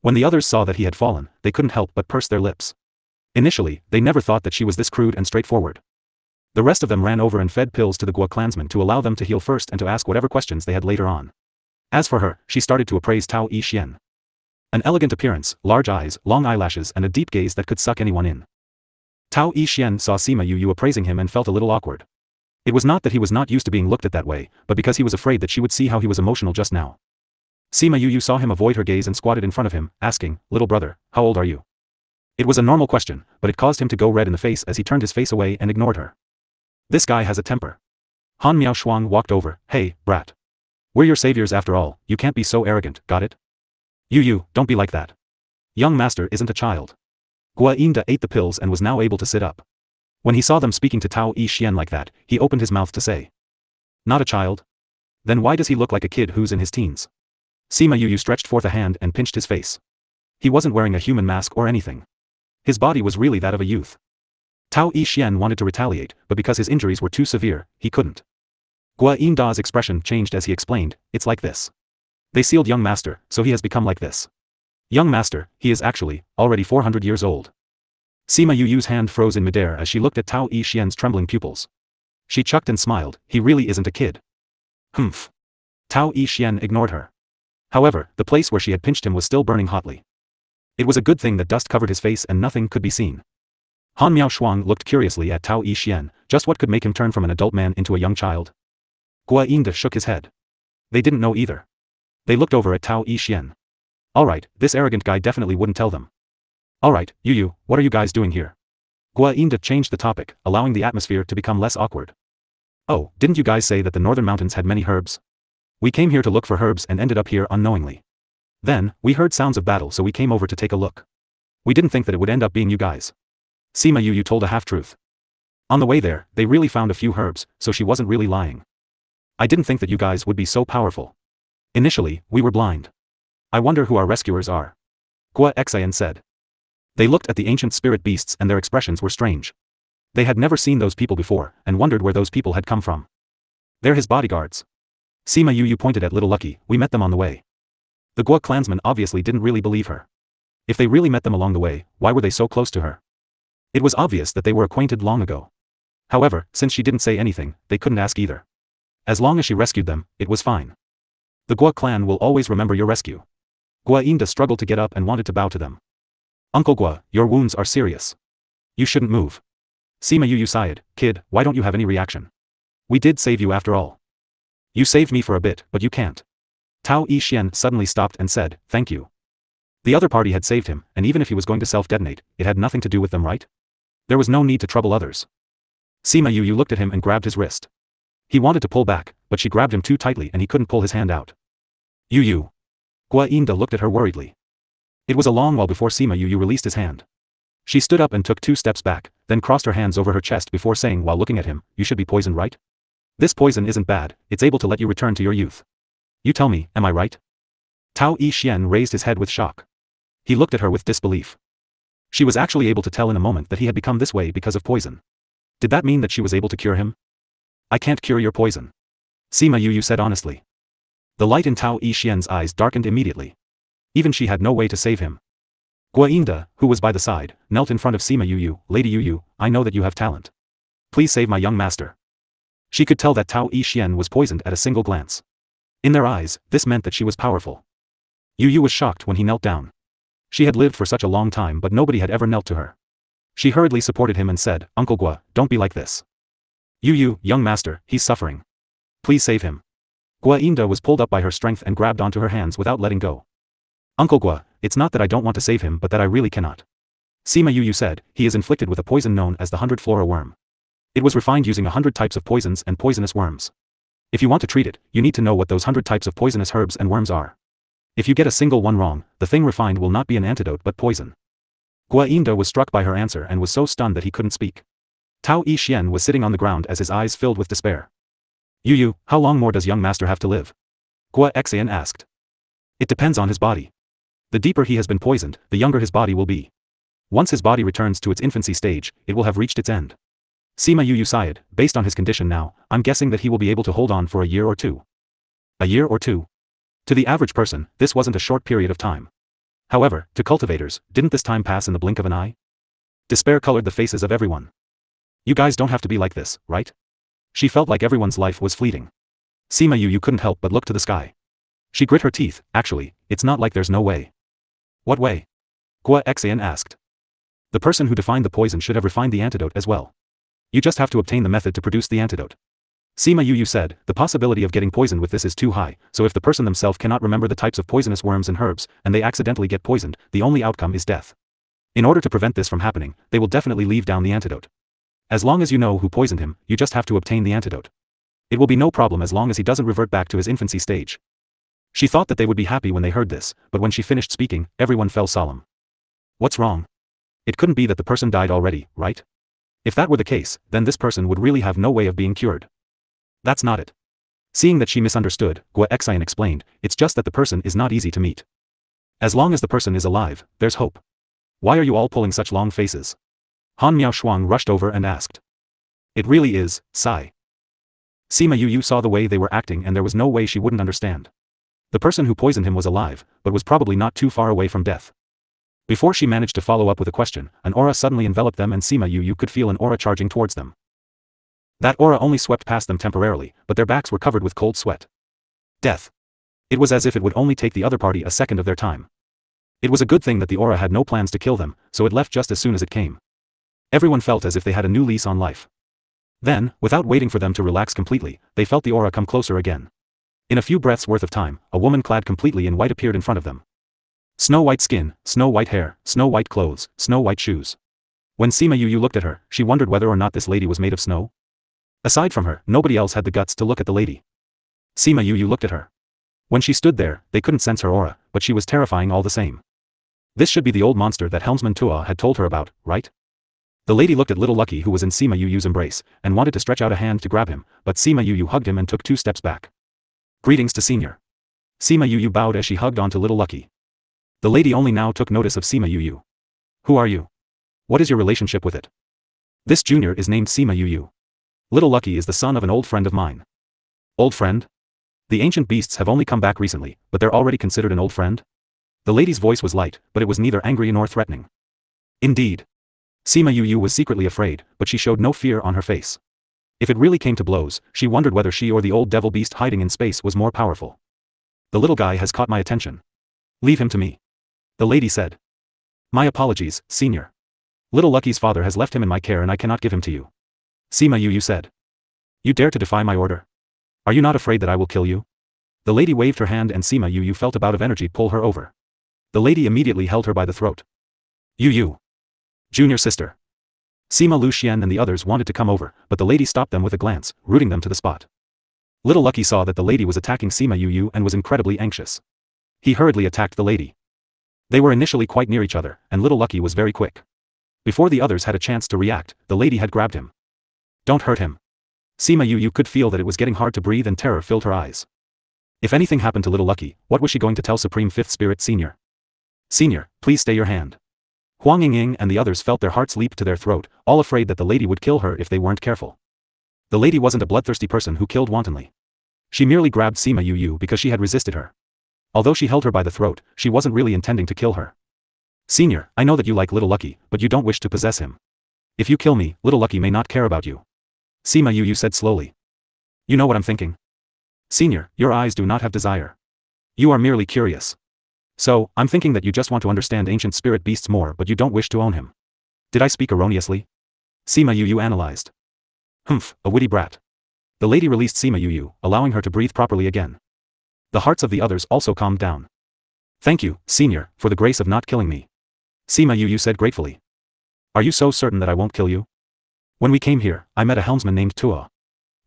When the others saw that he had fallen, they couldn't help but purse their lips. Initially, they never thought that she was this crude and straightforward. The rest of them ran over and fed pills to the Gua clansmen to allow them to heal first and to ask whatever questions they had later on. As for her, she started to appraise Tao Yi Xian. An elegant appearance, large eyes, long eyelashes and a deep gaze that could suck anyone in. Tao Yi Xian saw Sima Yu appraising him and felt a little awkward. It was not that he was not used to being looked at that way, but because he was afraid that she would see how he was emotional just now. Sima Yu saw him avoid her gaze and squatted in front of him, asking, little brother, how old are you? It was a normal question, but it caused him to go red in the face as he turned his face away and ignored her. This guy has a temper. Han Miao Shuang walked over, hey, brat. We're your saviors after all, you can't be so arrogant, got it? Yu, don't be like that. Young master isn't a child. Gua Yinda ate the pills and was now able to sit up. When he saw them speaking to Tao Yi Xian like that, he opened his mouth to say. Not a child? Then why does he look like a kid who's in his teens? Sima Yu stretched forth a hand and pinched his face. He wasn't wearing a human mask or anything. His body was really that of a youth. Tao Yixian wanted to retaliate, but because his injuries were too severe, he couldn't. Gua Yinda's expression changed as he explained, it's like this. They sealed young master, so he has become like this. Young master, he is actually, already 400 years old. Sima Yuyu's hand froze in midair as she looked at Tao Yixian's trembling pupils. She chuckled and smiled, he really isn't a kid. Humph. Tao Yixian ignored her. However, the place where she had pinched him was still burning hotly. It was a good thing that dust covered his face and nothing could be seen. Han Miaoshuang looked curiously at Tao Yixian, just what could make him turn from an adult man into a young child? Gua Yinda shook his head. They didn't know either. They looked over at Tao Yixian. Alright, this arrogant guy definitely wouldn't tell them. Alright, Yu, what are you guys doing here? Gua Yinda changed the topic, allowing the atmosphere to become less awkward. Oh, didn't you guys say that the northern mountains had many herbs? We came here to look for herbs and ended up here unknowingly. Then, we heard sounds of battle so we came over to take a look. We didn't think that it would end up being you guys. Sima Yu told a half-truth. On the way there, they really found a few herbs, so she wasn't really lying. I didn't think that you guys would be so powerful. Initially, we were blind. I wonder who our rescuers are. Gua Xian said. They looked at the ancient spirit beasts and their expressions were strange. They had never seen those people before, and wondered where those people had come from. They're his bodyguards. Sima Yu pointed at Little Lucky, we met them on the way. The Gua clansmen obviously didn't really believe her. If they really met them along the way, why were they so close to her? It was obvious that they were acquainted long ago. However, since she didn't say anything, they couldn't ask either. As long as she rescued them, it was fine. The Gua clan will always remember your rescue. Gua Yinda struggled to get up and wanted to bow to them. Uncle Gua, your wounds are serious. You shouldn't move. Sima Yu sighed, kid, why don't you have any reaction? We did save you after all. You saved me for a bit, but you can't. Tao Yixian suddenly stopped and said, thank you. The other party had saved him, and even if he was going to self-detonate, it had nothing to do with them, right? There was no need to trouble others. Sima Yu looked at him and grabbed his wrist. He wanted to pull back, but she grabbed him too tightly and he couldn't pull his hand out. Yu. Gua Yinda looked at her worriedly. It was a long while before Sima Yu released his hand. She stood up and took 2 steps back, then crossed her hands over her chest before saying while looking at him, you should be poisoned, right? This poison isn't bad, it's able to let you return to your youth. You tell me, am I right? Tao Yixian raised his head with shock. He looked at her with disbelief. She was actually able to tell in a moment that he had become this way because of poison. Did that mean that she was able to cure him? I can't cure your poison. Sima Yu said honestly. The light in Tao Yixian's eyes darkened immediately. Even she had no way to save him. Gua Yinda, who was by the side, knelt in front of Sima Yu. Lady Yu, I know that you have talent. Please save my young master. She could tell that Tao Yixian was poisoned at a single glance. In their eyes, this meant that she was powerful. Yu was shocked when he knelt down. She had lived for such a long time but nobody had ever knelt to her. She hurriedly supported him and said, Uncle Gua, don't be like this. Yu, young master, he's suffering. Please save him. Gua Yinda was pulled up by her strength and grabbed onto her hands without letting go. Uncle Gua, it's not that I don't want to save him but that I really cannot. Sima Yu said, he is inflicted with a poison known as the 100 flora worm. It was refined using 100 types of poisons and poisonous worms. If you want to treat it, you need to know what those 100 types of poisonous herbs and worms are. If you get a single one wrong, the thing refined will not be an antidote but poison. Gua Yinda was struck by her answer and was so stunned that he couldn't speak. Tao Yixian was sitting on the ground as his eyes filled with despair. Yu, how long more does young master have to live? Gua Xian asked. It depends on his body. The deeper he has been poisoned, the younger his body will be. Once his body returns to its infancy stage, it will have reached its end. Sima Yu sighed, based on his condition now, I'm guessing that he will be able to hold on for a year or two. A year or two? To the average person, this wasn't a short period of time. However, to cultivators, didn't this time pass in the blink of an eye? Despair colored the faces of everyone. You guys don't have to be like this, right? She felt like everyone's life was fleeting. Sima Yu couldn't help but look to the sky. She grit her teeth, actually, it's not like there's no way. What way? Gua Xian asked. The person who defined the poison should have refined the antidote as well. You just have to obtain the method to produce the antidote. Sima Yu said, the possibility of getting poisoned with this is too high, so if the person themselves cannot remember the types of poisonous worms and herbs, and they accidentally get poisoned, the only outcome is death. In order to prevent this from happening, they will definitely leave down the antidote. As long as you know who poisoned him, you just have to obtain the antidote. It will be no problem as long as he doesn't revert back to his infancy stage. She thought that they would be happy when they heard this, but when she finished speaking, everyone fell solemn. What's wrong? It couldn't be that the person died already, right? If that were the case, then this person would really have no way of being cured. That's not it. Seeing that she misunderstood, Gua Xian explained, it's just that the person is not easy to meet. As long as the person is alive, there's hope. Why are you all pulling such long faces? Han Miao Shuang rushed over and asked. It really is, Sai. Sima Yu saw the way they were acting and there was no way she wouldn't understand. The person who poisoned him was alive, but was probably not too far away from death. Before she managed to follow up with a question, an aura suddenly enveloped them and Sima Yu could feel an aura charging towards them. That aura only swept past them temporarily, but their backs were covered with cold sweat. Death. It was as if it would only take the other party a second of their time. It was a good thing that the aura had no plans to kill them, so it left just as soon as it came. Everyone felt as if they had a new lease on life. Then, without waiting for them to relax completely, they felt the aura come closer again. In a few breaths worth of time, a woman clad completely in white appeared in front of them. Snow white skin, snow white hair, snow white clothes, snow white shoes. When Sima Yu looked at her, she wondered whether or not this lady was made of snow. Aside from her, nobody else had the guts to look at the lady. Sima Yu looked at her. When she stood there, they couldn't sense her aura, but she was terrifying all the same. This should be the old monster that Helmsman Tua had told her about, right? The lady looked at little Lucky who was in Sima Yu's embrace, and wanted to stretch out a hand to grab him, but Sima Yu hugged him and took 2 steps back. Greetings to Senior. Sima Yu bowed as she hugged onto little Lucky. The lady only now took notice of Sima Yu. Who are you? What is your relationship with it? This junior is named Sima Yu. Little Lucky is the son of an old friend of mine. Old friend? The ancient beasts have only come back recently, but they're already considered an old friend? The lady's voice was light, but it was neither angry nor threatening. Indeed. Sima Yu was secretly afraid, but she showed no fear on her face. If it really came to blows, she wondered whether she or the old devil beast hiding in space was more powerful. The little guy has caught my attention. Leave him to me. The lady said. My apologies, Senior. Little Lucky's father has left him in my care and I cannot give him to you. Sima Yu said. You dare to defy my order? Are you not afraid that I will kill you? The lady waved her hand and Sima Yu felt a bout of energy pull her over. The lady immediately held her by the throat. Yu. Junior sister. Sima Lu Xian and the others wanted to come over, but the lady stopped them with a glance, rooting them to the spot. Little Lucky saw that the lady was attacking Sima Yu and was incredibly anxious. He hurriedly attacked the lady. They were initially quite near each other, and Little Lucky was very quick. Before the others had a chance to react, the lady had grabbed him. Don't hurt him. Sima Yu could feel that it was getting hard to breathe and terror filled her eyes. If anything happened to Little Lucky, what was she going to tell Supreme Fifth Spirit Senior? Senior, please stay your hand. Huang Yingying and the others felt their hearts leap to their throat, all afraid that the lady would kill her if they weren't careful. The lady wasn't a bloodthirsty person who killed wantonly. She merely grabbed Sima Yu because she had resisted her. Although she held her by the throat, she wasn't really intending to kill her. Senior, I know that you like Little Lucky, but you don't wish to possess him. If you kill me, Little Lucky may not care about you. Sima Yu said slowly. You know what I'm thinking? Senior, your eyes do not have desire. You are merely curious. So, I'm thinking that you just want to understand ancient spirit beasts more but you don't wish to own him. Did I speak erroneously? Sima Yu analyzed. Humph, a witty brat. The lady released Sima Yu, allowing her to breathe properly again. The hearts of the others also calmed down. Thank you, Senior, for the grace of not killing me. Sima Yu said gratefully. Are you so certain that I won't kill you? When we came here, I met a helmsman named Tua.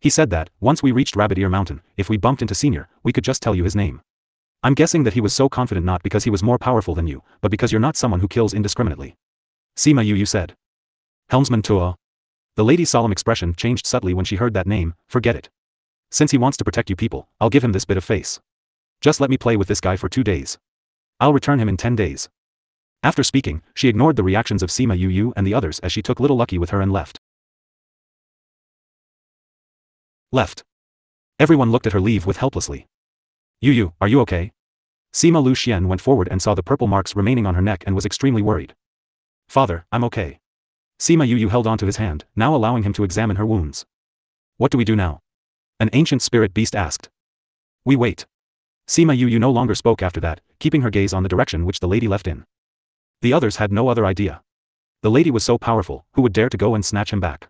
He said that, once we reached Rabbit Ear Mountain, if we bumped into Senior, we could just tell you his name. I'm guessing that he was so confident not because he was more powerful than you, but because you're not someone who kills indiscriminately. Sima Yu said. Helmsman Tua. The lady's solemn expression changed subtly when she heard that name. Forget it. Since he wants to protect you people, I'll give him this bit of face. Just let me play with this guy for 2 days. I'll return him in 10 days. After speaking, she ignored the reactions of Sima Yu and the others as she took Little Lucky with her and left. Everyone looked at her leave with helplessly. Yu, are you okay? Sima Lu Xian went forward and saw the purple marks remaining on her neck and was extremely worried. Father, I'm okay. Sima Yu held onto his hand, now allowing him to examine her wounds. What do we do now? An ancient spirit beast asked. We wait. Sima Yu no longer spoke after that, keeping her gaze on the direction which the lady left in. The others had no other idea. The lady was so powerful, who would dare to go and snatch him back?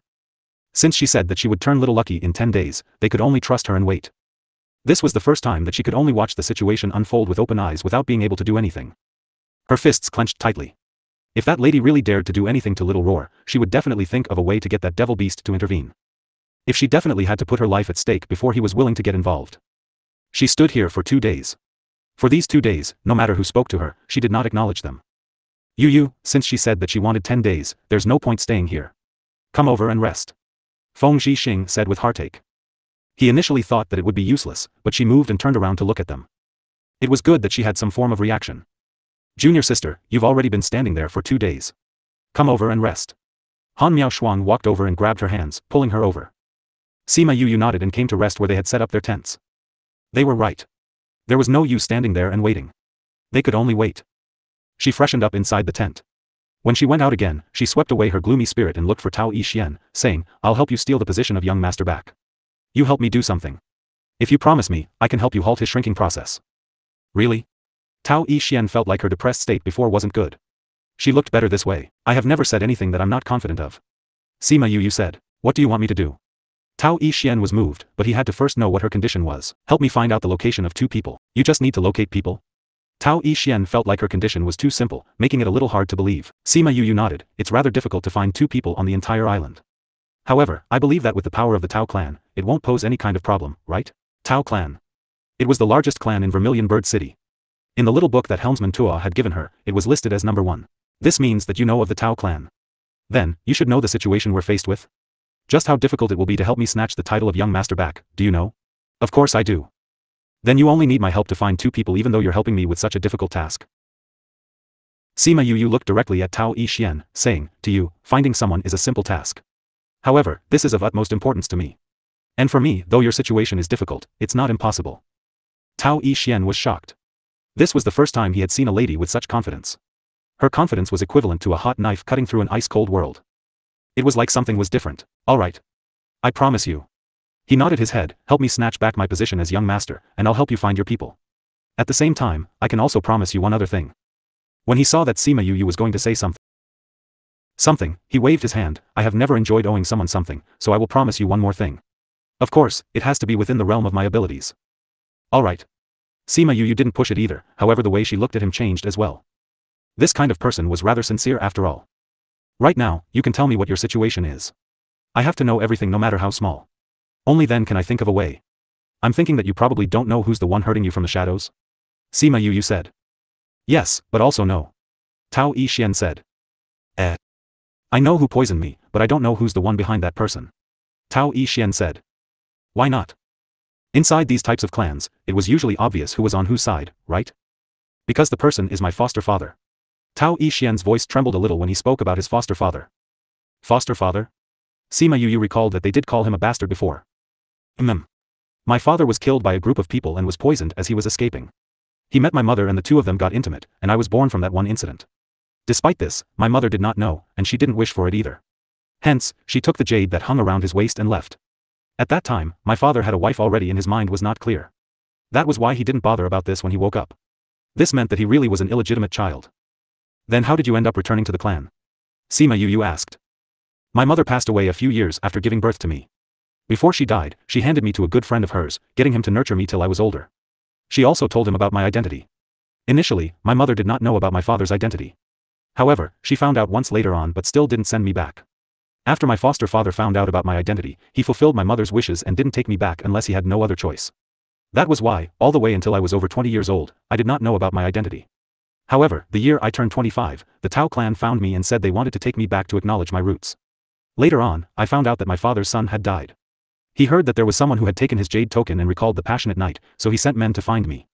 Since she said that she would turn Little Lucky in 10 days, they could only trust her and wait. This was the first time that she could only watch the situation unfold with open eyes without being able to do anything. Her fists clenched tightly. If that lady really dared to do anything to Little Roar, she would definitely think of a way to get that devil beast to intervene. If she definitely had to put her life at stake before he was willing to get involved. She stood here for 2 days. For these 2 days, no matter who spoke to her, she did not acknowledge them. Yu, since she said that she wanted 10 days, there's no point staying here. Come over and rest. Feng Zhixing said with heartache. He initially thought that it would be useless, but she moved and turned around to look at them. It was good that she had some form of reaction. Junior sister, you've already been standing there for 2 days. Come over and rest. Han Miaoshuang walked over and grabbed her hands, pulling her over. Sima Yu nodded and came to rest where they had set up their tents. They were right. There was no use standing there and waiting. They could only wait. She freshened up inside the tent. When she went out again, she swept away her gloomy spirit and looked for Tao Yixian, saying, "I'll help you steal the position of young master back. You help me do something. If you promise me, I can help you halt his shrinking process." Really? Tao Yixian felt like her depressed state before wasn't good. She looked better this way. "I have never said anything that I'm not confident of." Sima Yu said, "What do you want me to do?" Tao Yixian was moved, but he had to first know what her condition was. "Help me find out the location of 2 people. You just need to locate people?" Tao Yixian felt like her condition was too simple, making it a little hard to believe. Sima Yu nodded. "It's rather difficult to find 2 people on the entire island. However, I believe that with the power of the Tao clan, it won't pose any kind of problem, right?" Tao clan. It was the largest clan in Vermilion Bird City. In the little book that helmsman Tua had given her, it was listed as number 1. This means that you know of the Tao clan. Then, you should know the situation we're faced with. Just how difficult it will be to help me snatch the title of young master back, do you know? Of course I do. Then you only need my help to find 2 people even though you're helping me with such a difficult task. Sima Yu looked directly at Tao Yixian, saying, "To you, finding someone is a simple task. However, this is of utmost importance to me. And for me, though your situation is difficult, it's not impossible." Tao Yixian was shocked. This was the first time he had seen a lady with such confidence. Her confidence was equivalent to a hot knife cutting through an ice-cold world. It was like something was different. "All right. I promise you." He nodded his head, "Help me snatch back my position as young master, and I'll help you find your people. At the same time, I can also promise you one other thing." When he saw that Sima Yu was going to say something, he waved his hand. "I have never enjoyed owing someone something, so I will promise you one more thing. Of course, it has to be within the realm of my abilities." "All right." Sima Yu didn't push it either, however the way she looked at him changed as well. This kind of person was rather sincere after all. "Right now, you can tell me what your situation is. I have to know everything no matter how small. Only then can I think of a way. I'm thinking that you probably don't know who's the one hurting you from the shadows?" Sima Yu said. "Yes, but also no." Tao Yixian said. I know who poisoned me, but I don't know who's the one behind that person." Tao Yixian said. "Why not? Inside these types of clans, it was usually obvious who was on whose side, right? Because the person is my foster father." Tao Yixian's voice trembled a little when he spoke about his foster father. Foster father? Sima Yu recalled that they did call him a bastard before. My father was killed by a group of people and was poisoned as he was escaping. He met my mother and the 2 of them got intimate, and I was born from that one incident. Despite this, my mother did not know, and she didn't wish for it either. Hence, she took the jade that hung around his waist and left. At that time, my father had a wife already and his mind was not clear. That was why he didn't bother about this when he woke up. This meant that he really was an illegitimate child. Then how did you end up returning to the clan? Sima Yu asked. My mother passed away a few years after giving birth to me. Before she died, she handed me to a good friend of hers, getting him to nurture me till I was older. She also told him about my identity. Initially, my mother did not know about my father's identity. However, she found out once later on but still didn't send me back. After my foster father found out about my identity, he fulfilled my mother's wishes and didn't take me back unless he had no other choice. That was why, all the way until I was over 20 years old, I did not know about my identity. However, the year I turned 25, the Tao clan found me and said they wanted to take me back to acknowledge my roots. Later on, I found out that my father's son had died. He heard that there was someone who had taken his jade token and recalled the passionate night, so he sent men to find me.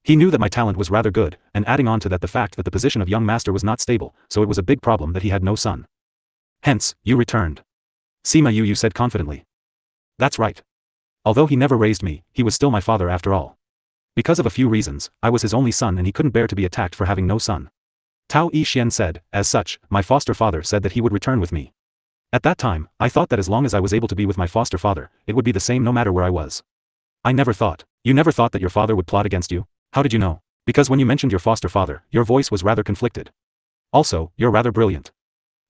He knew that my talent was rather good, and adding on to that the fact that the position of young master was not stable, so it was a big problem that he had no son. Hence, you returned. Sima Yu said confidently. That's right. Although he never raised me, he was still my father after all. Because of a few reasons, I was his only son and he couldn't bear to be attacked for having no son. Tao Yixian said, as such, my foster father said that he would return with me. At that time, I thought that as long as I was able to be with my foster father, it would be the same no matter where I was. I never thought. You never thought that your father would plot against you? How did you know? Because when you mentioned your foster father, your voice was rather conflicted. Also, you're rather brilliant.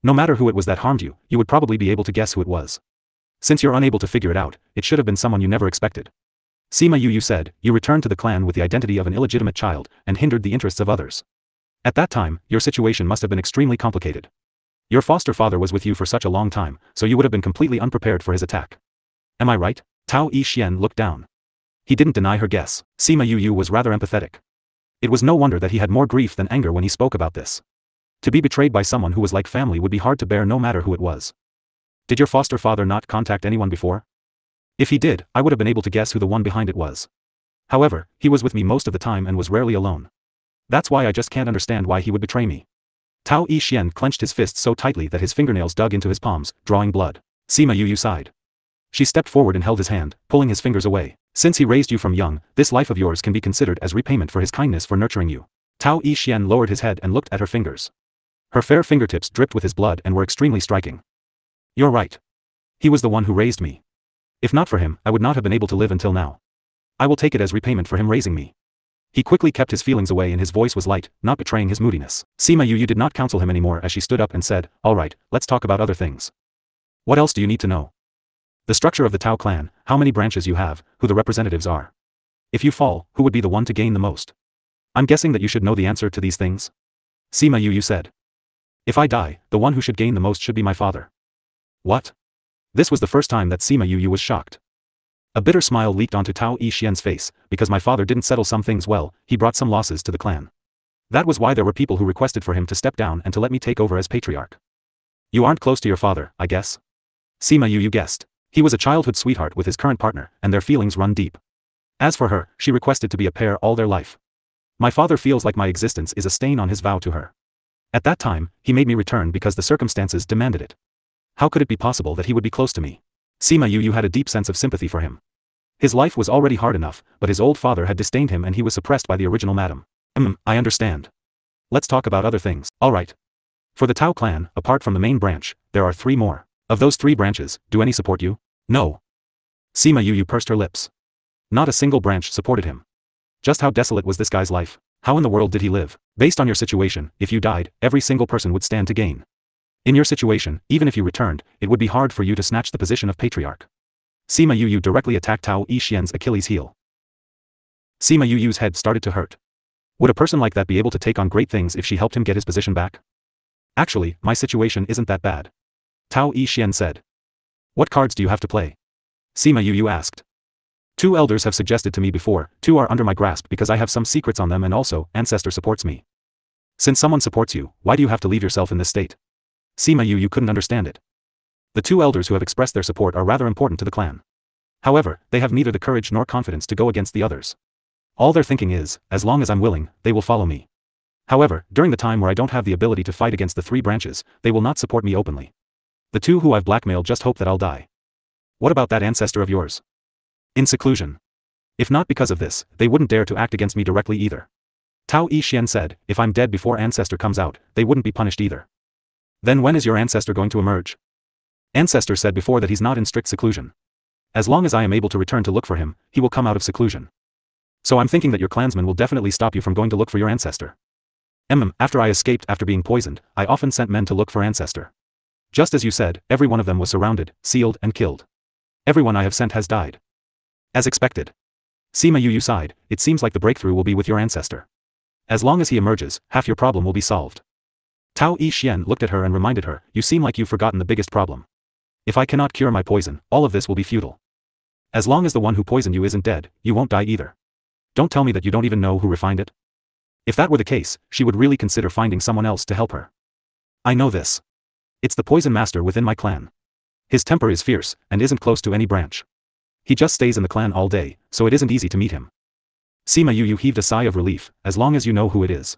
No matter who it was that harmed you, you would probably be able to guess who it was. Since you're unable to figure it out, it should have been someone you never expected. Sima Yu said, you returned to the clan with the identity of an illegitimate child, and hindered the interests of others. At that time, your situation must have been extremely complicated. Your foster father was with you for such a long time, so you would have been completely unprepared for his attack. Am I right? Tao Yixian looked down. He didn't deny her guess. Sima Yu was rather empathetic. It was no wonder that he had more grief than anger when he spoke about this. To be betrayed by someone who was like family would be hard to bear no matter who it was. Did your foster father not contact anyone before? If he did, I would have been able to guess who the one behind it was. However, he was with me most of the time and was rarely alone. That's why I just can't understand why he would betray me. Tao Yixian clenched his fists so tightly that his fingernails dug into his palms, drawing blood. Sima Yu sighed. She stepped forward and held his hand, pulling his fingers away. Since he raised you from young, this life of yours can be considered as repayment for his kindness for nurturing you. Tao Yixian lowered his head and looked at her fingers. Her fair fingertips dripped with his blood and were extremely striking. You're right. He was the one who raised me. If not for him, I would not have been able to live until now. I will take it as repayment for him raising me. He quickly kept his feelings away and his voice was light, not betraying his moodiness. Sima Yu did not counsel him anymore as she stood up and said, all right, let's talk about other things. What else do you need to know? The structure of the Tao clan, how many branches you have, who the representatives are. If you fall, who would be the one to gain the most? I'm guessing that you should know the answer to these things? Sima Yu said. If I die, the one who should gain the most should be my father. What? This was the first time that Sima Yu was shocked. A bitter smile leaked onto Tao Yixian's face, because my father didn't settle some things well, he brought some losses to the clan. That was why there were people who requested for him to step down and to let me take over as patriarch. You aren't close to your father, I guess? Sima Yu guessed. He was a childhood sweetheart with his current partner, and their feelings run deep. As for her, she requested to be a pair all their life. My father feels like my existence is a stain on his vow to her. At that time, he made me return because the circumstances demanded it. How could it be possible that he would be close to me? Sima Yu had a deep sense of sympathy for him. His life was already hard enough, but his old father had disdained him and he was suppressed by the original madam. I understand. Let's talk about other things. Alright. For the Tao clan, apart from the main branch, there are 3 more. Of those 3 branches, do any support you? No. Sima Yu pursed her lips. Not a single branch supported him. Just how desolate was this guy's life? How in the world did he live? Based on your situation, if you died, every single person would stand to gain. In your situation, even if you returned, it would be hard for you to snatch the position of patriarch. Sima Yu directly attacked Tao Yixian's Achilles heel. Sima Yu's head started to hurt. Would a person like that be able to take on great things if she helped him get his position back? Actually, my situation isn't that bad. Tao Yixian said. What cards do you have to play? Sima Yu asked. 2 elders have suggested to me before, 2 are under my grasp because I have some secrets on them and also, ancestor supports me. Since someone supports you, why do you have to leave yourself in this state? Sima Yu couldn't understand it. The 2 elders who have expressed their support are rather important to the clan. However, they have neither the courage nor confidence to go against the others. All their thinking is, as long as I'm willing, they will follow me. However, during the time where I don't have the ability to fight against the 3 branches, they will not support me openly. The 2 who I've blackmailed just hope that I'll die. What about that ancestor of yours? In seclusion. If not because of this, they wouldn't dare to act against me directly either. Tao Yixian said, if I'm dead before ancestor comes out, they wouldn't be punished either. Then when is your ancestor going to emerge? Ancestor said before that he's not in strict seclusion. As long as I am able to return to look for him, he will come out of seclusion. So I'm thinking that your clansmen will definitely stop you from going to look for your ancestor. After I escaped after being poisoned, I often sent men to look for ancestor. Just as you said, every one of them was surrounded, sealed and killed. Everyone I have sent has died. As expected. Sima Yu sighed, it seems like the breakthrough will be with your ancestor. As long as he emerges, half your problem will be solved. Tao Yixian looked at her and reminded her, you seem like you've forgotten the biggest problem. If I cannot cure my poison, all of this will be futile. As long as the one who poisoned you isn't dead, you won't die either. Don't tell me that you don't even know who refined it. If that were the case, she would really consider finding someone else to help her. I know this. It's the poison master within my clan. His temper is fierce, and isn't close to any branch. He just stays in the clan all day, so it isn't easy to meet him. Sima Yu heaved a sigh of relief, as long as you know who it is.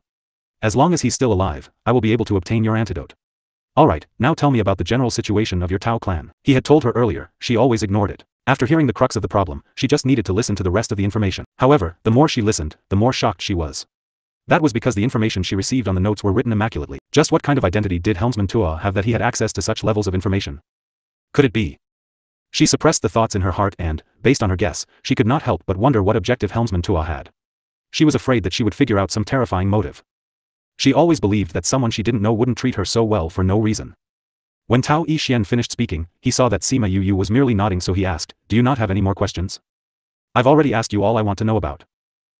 As long as he's still alive, I will be able to obtain your antidote. Alright, now tell me about the general situation of your Tao clan. He had told her earlier, she always ignored it. After hearing the crux of the problem, she just needed to listen to the rest of the information. However, the more she listened, the more shocked she was. That was because the information she received on the notes were written immaculately. Just what kind of identity did Helmsman Tua have that he had access to such levels of information? Could it be? She suppressed the thoughts in her heart and, based on her guess, she could not help but wonder what objective Helmsman Tua had. She was afraid that she would figure out some terrifying motive. She always believed that someone she didn't know wouldn't treat her so well for no reason. When Tao Yixian finished speaking, he saw that Sima Yu was merely nodding, so he asked, do you not have any more questions? I've already asked you all I want to know about.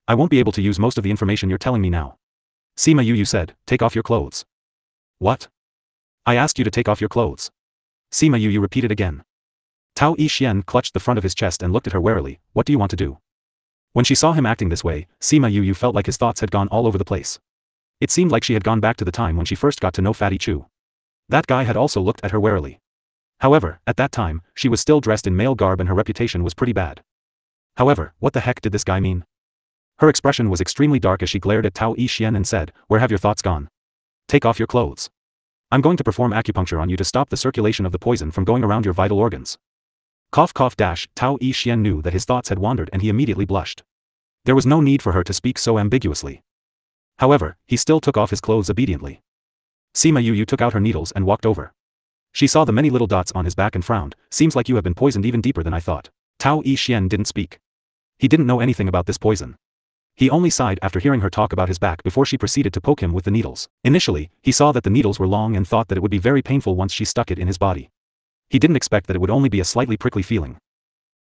I won't be able to use most of the information you're telling me now. Sima Yu said, take off your clothes. What? I asked you to take off your clothes. Sima Yu repeated again. Tao Yixian clutched the front of his chest and looked at her warily, what do you want to do? When she saw him acting this way, Sima Yu felt like his thoughts had gone all over the place. It seemed like she had gone back to the time when she first got to know Fatty Chu. That guy had also looked at her warily. However, at that time, she was still dressed in male garb and her reputation was pretty bad. However, what the heck did this guy mean? Her expression was extremely dark as she glared at Tao Yixian and said, where have your thoughts gone? Take off your clothes. I'm going to perform acupuncture on you to stop the circulation of the poison from going around your vital organs. Cough cough dash. Tao Yixian knew that his thoughts had wandered and he immediately blushed. There was no need for her to speak so ambiguously. However, he still took off his clothes obediently. Sima Yu took out her needles and walked over. She saw the many little dots on his back and frowned. Seems like you have been poisoned even deeper than I thought. Tao Yixian didn't speak. He didn't know anything about this poison. He only sighed after hearing her talk about his back before she proceeded to poke him with the needles. Initially, he saw that the needles were long and thought that it would be very painful once she stuck it in his body. He didn't expect that it would only be a slightly prickly feeling.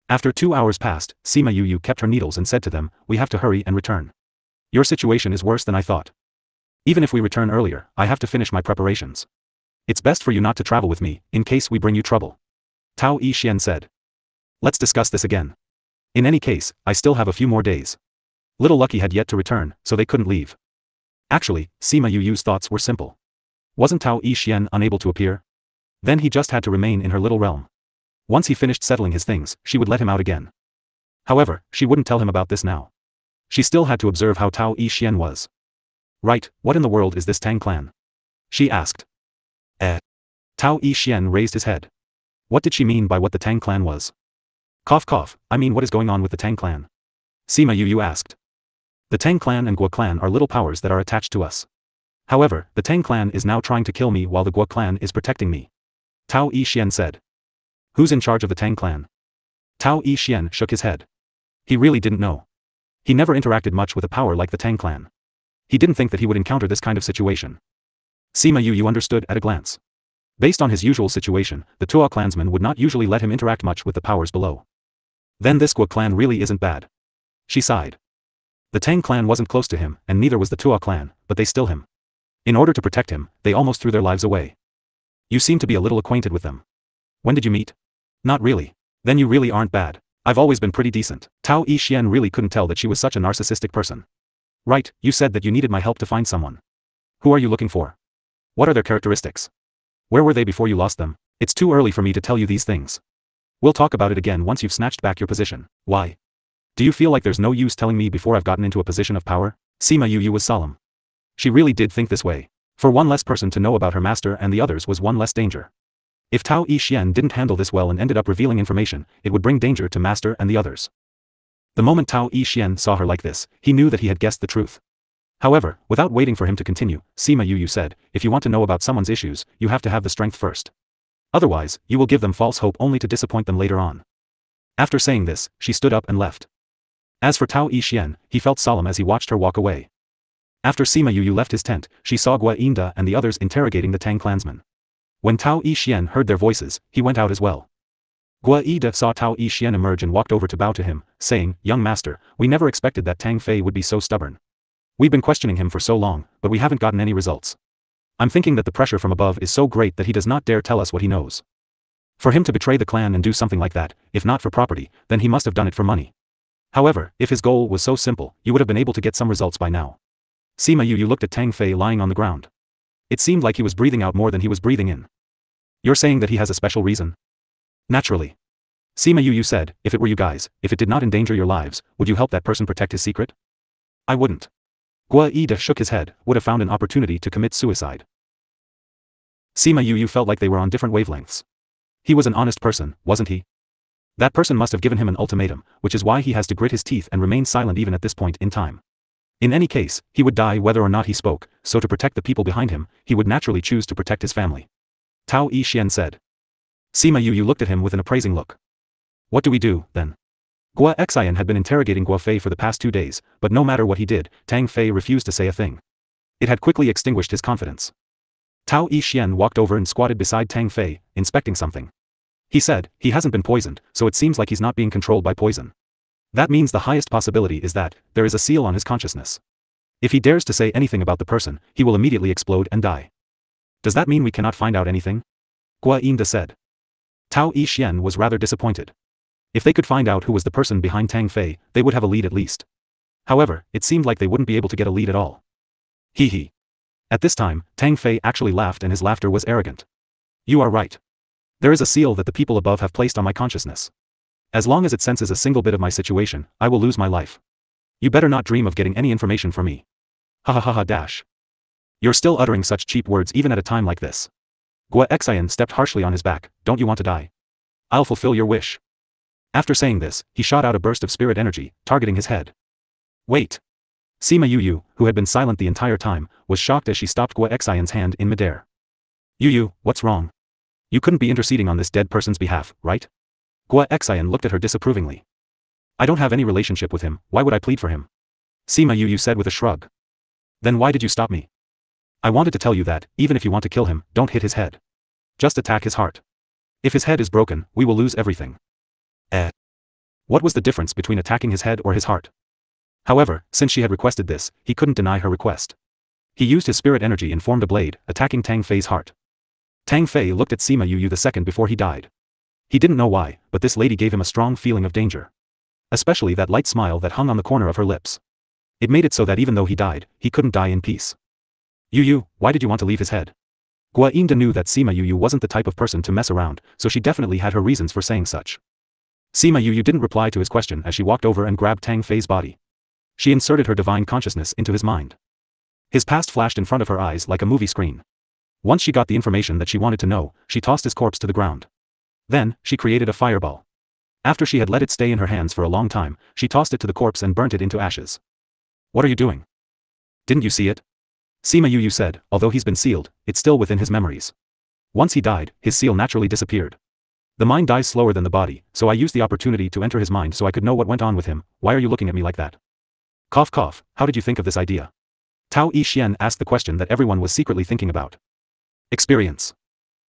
After 2 hours passed, Sima Yu kept her needles and said to them, "We have to hurry and return. Your situation is worse than I thought. Even if we return earlier, I have to finish my preparations. It's best for you not to travel with me, in case we bring you trouble." Tao Yixian said. "Let's discuss this again. In any case, I still have a few more days." Little Lucky had yet to return, so they couldn't leave. Actually, Sima Yu's thoughts were simple. Wasn't Tao Yixian unable to appear? Then he just had to remain in her little realm. Once he finished settling his things, she would let him out again. However, she wouldn't tell him about this now. She still had to observe how Tao Yixian was. "Right, what in the world is this Tang clan?" she asked. Tao Yixian raised his head. What did she mean by what the Tang clan was? Cough cough, I mean what is going on with the Tang clan? Sima Yu asked. The Tang clan and Guo clan are little powers that are attached to us. However, the Tang clan is now trying to kill me while the Guo clan is protecting me. Tao Yixian said. Who's in charge of the Tang clan? Tao Yixian shook his head. He really didn't know. He never interacted much with a power like the Tang clan. He didn't think that he would encounter this kind of situation. Sima Yu understood at a glance. Based on his usual situation, the Tuo clansman would not usually let him interact much with the powers below. Then this Guo clan really isn't bad. She sighed. The Tang clan wasn't close to him, and neither was the Tuo clan, but they still him. In order to protect him, they almost threw their lives away. You seem to be a little acquainted with them. When did you meet? Not really. Then you really aren't bad. I've always been pretty decent. Tao Yixian really couldn't tell that she was such a narcissistic person. Right, you said that you needed my help to find someone. Who are you looking for? What are their characteristics? Where were they before you lost them? It's too early for me to tell you these things. We'll talk about it again once you've snatched back your position. Why? Do you feel like there's no use telling me before I've gotten into a position of power? Sima Yu was solemn. She really did think this way. For one less person to know about her master and the others was one less danger. If Tao Yixian didn't handle this well and ended up revealing information, it would bring danger to master and the others. The moment Tao Yixian saw her like this, he knew that he had guessed the truth. However, without waiting for him to continue, Sima Yu said, if you want to know about someone's issues, you have to have the strength first. Otherwise, you will give them false hope only to disappoint them later on. After saying this, she stood up and left. As for Tao Yixian, he felt solemn as he watched her walk away. After Sima Yu left his tent, she saw Guo Yinda and the others interrogating the Tang clansmen. When Tao Yixian heard their voices, he went out as well. Guo Yinda saw Tao Yixian emerge and walked over to bow to him, saying, Young master, we never expected that Tang Fei would be so stubborn. We've been questioning him for so long, but we haven't gotten any results. I'm thinking that the pressure from above is so great that he does not dare tell us what he knows. For him to betray the clan and do something like that, if not for property, then he must have done it for money. However, if his goal was so simple, you would have been able to get some results by now. Sima Yu looked at Tang Fei lying on the ground. It seemed like he was breathing out more than he was breathing in. You're saying that he has a special reason? Naturally. Sima Yu said, if it were you guys, if it did not endanger your lives, would you help that person protect his secret? I wouldn't. Guo Yinda shook his head, would have found an opportunity to commit suicide. Sima Yu felt like they were on different wavelengths. He was an honest person, wasn't he? That person must have given him an ultimatum, which is why he has to grit his teeth and remain silent even at this point in time. In any case, he would die whether or not he spoke, so to protect the people behind him, he would naturally choose to protect his family. Tao Yixian said. Sima Yu looked at him with an appraising look. What do we do, then? Guo Xian had been interrogating Guo Fei for the past 2 days, but no matter what he did, Tang Fei refused to say a thing. It had quickly extinguished his confidence. Tao Yixian walked over and squatted beside Tang Fei, inspecting something. He said, he hasn't been poisoned, so it seems like he's not being controlled by poison. That means the highest possibility is that there is a seal on his consciousness. If he dares to say anything about the person, he will immediately explode and die. Does that mean we cannot find out anything? Guo Yinda said. Tao Yixian was rather disappointed. If they could find out who was the person behind Tang Fei, they would have a lead at least. However, it seemed like they wouldn't be able to get a lead at all. Hee hee. At this time, Tang Fei actually laughed and his laughter was arrogant. You are right. There is a seal that the people above have placed on my consciousness. As long as it senses a single bit of my situation, I will lose my life. You better not dream of getting any information from me. Ha ha ha ha dash. You're still uttering such cheap words even at a time like this. Gua Xian stepped harshly on his back. Don't you want to die? I'll fulfill your wish. After saying this, he shot out a burst of spirit energy, targeting his head. Wait. Sima Yuyu, who had been silent the entire time, was shocked as she stopped Gua Xian's hand in midair. Yuyu, what's wrong? You couldn't be interceding on this dead person's behalf, right? Gua Xian looked at her disapprovingly. I don't have any relationship with him, why would I plead for him? Sima Yuyu said with a shrug. Then why did you stop me? I wanted to tell you that, even if you want to kill him, don't hit his head. Just attack his heart. If his head is broken, we will lose everything. What was the difference between attacking his head or his heart? However, since she had requested this, he couldn't deny her request. He used his spirit energy and formed a blade, attacking Tang Fei's heart. Tang Fei looked at Sima Yuyu the second before he died. He didn't know why, but this lady gave him a strong feeling of danger. Especially that light smile that hung on the corner of her lips. It made it so that even though he died, he couldn't die in peace. Yuyu, why did you want to leave his head? Gua Yinda knew that Sima Yuyu wasn't the type of person to mess around, so she definitely had her reasons for saying such. Sima Yuyu didn't reply to his question as she walked over and grabbed Tang Fei's body. She inserted her divine consciousness into his mind. His past flashed in front of her eyes like a movie screen. Once she got the information that she wanted to know, she tossed his corpse to the ground. Then, she created a fireball. After she had let it stay in her hands for a long time, she tossed it to the corpse and burnt it into ashes. What are you doing? Didn't you see it? Sima Yuyu said, although he's been sealed, it's still within his memories. Once he died, his seal naturally disappeared. The mind dies slower than the body, so I used the opportunity to enter his mind so I could know what went on with him. Why are you looking at me like that? Cough cough, how did you think of this idea? Tao Yixian asked the question that everyone was secretly thinking about. Experience.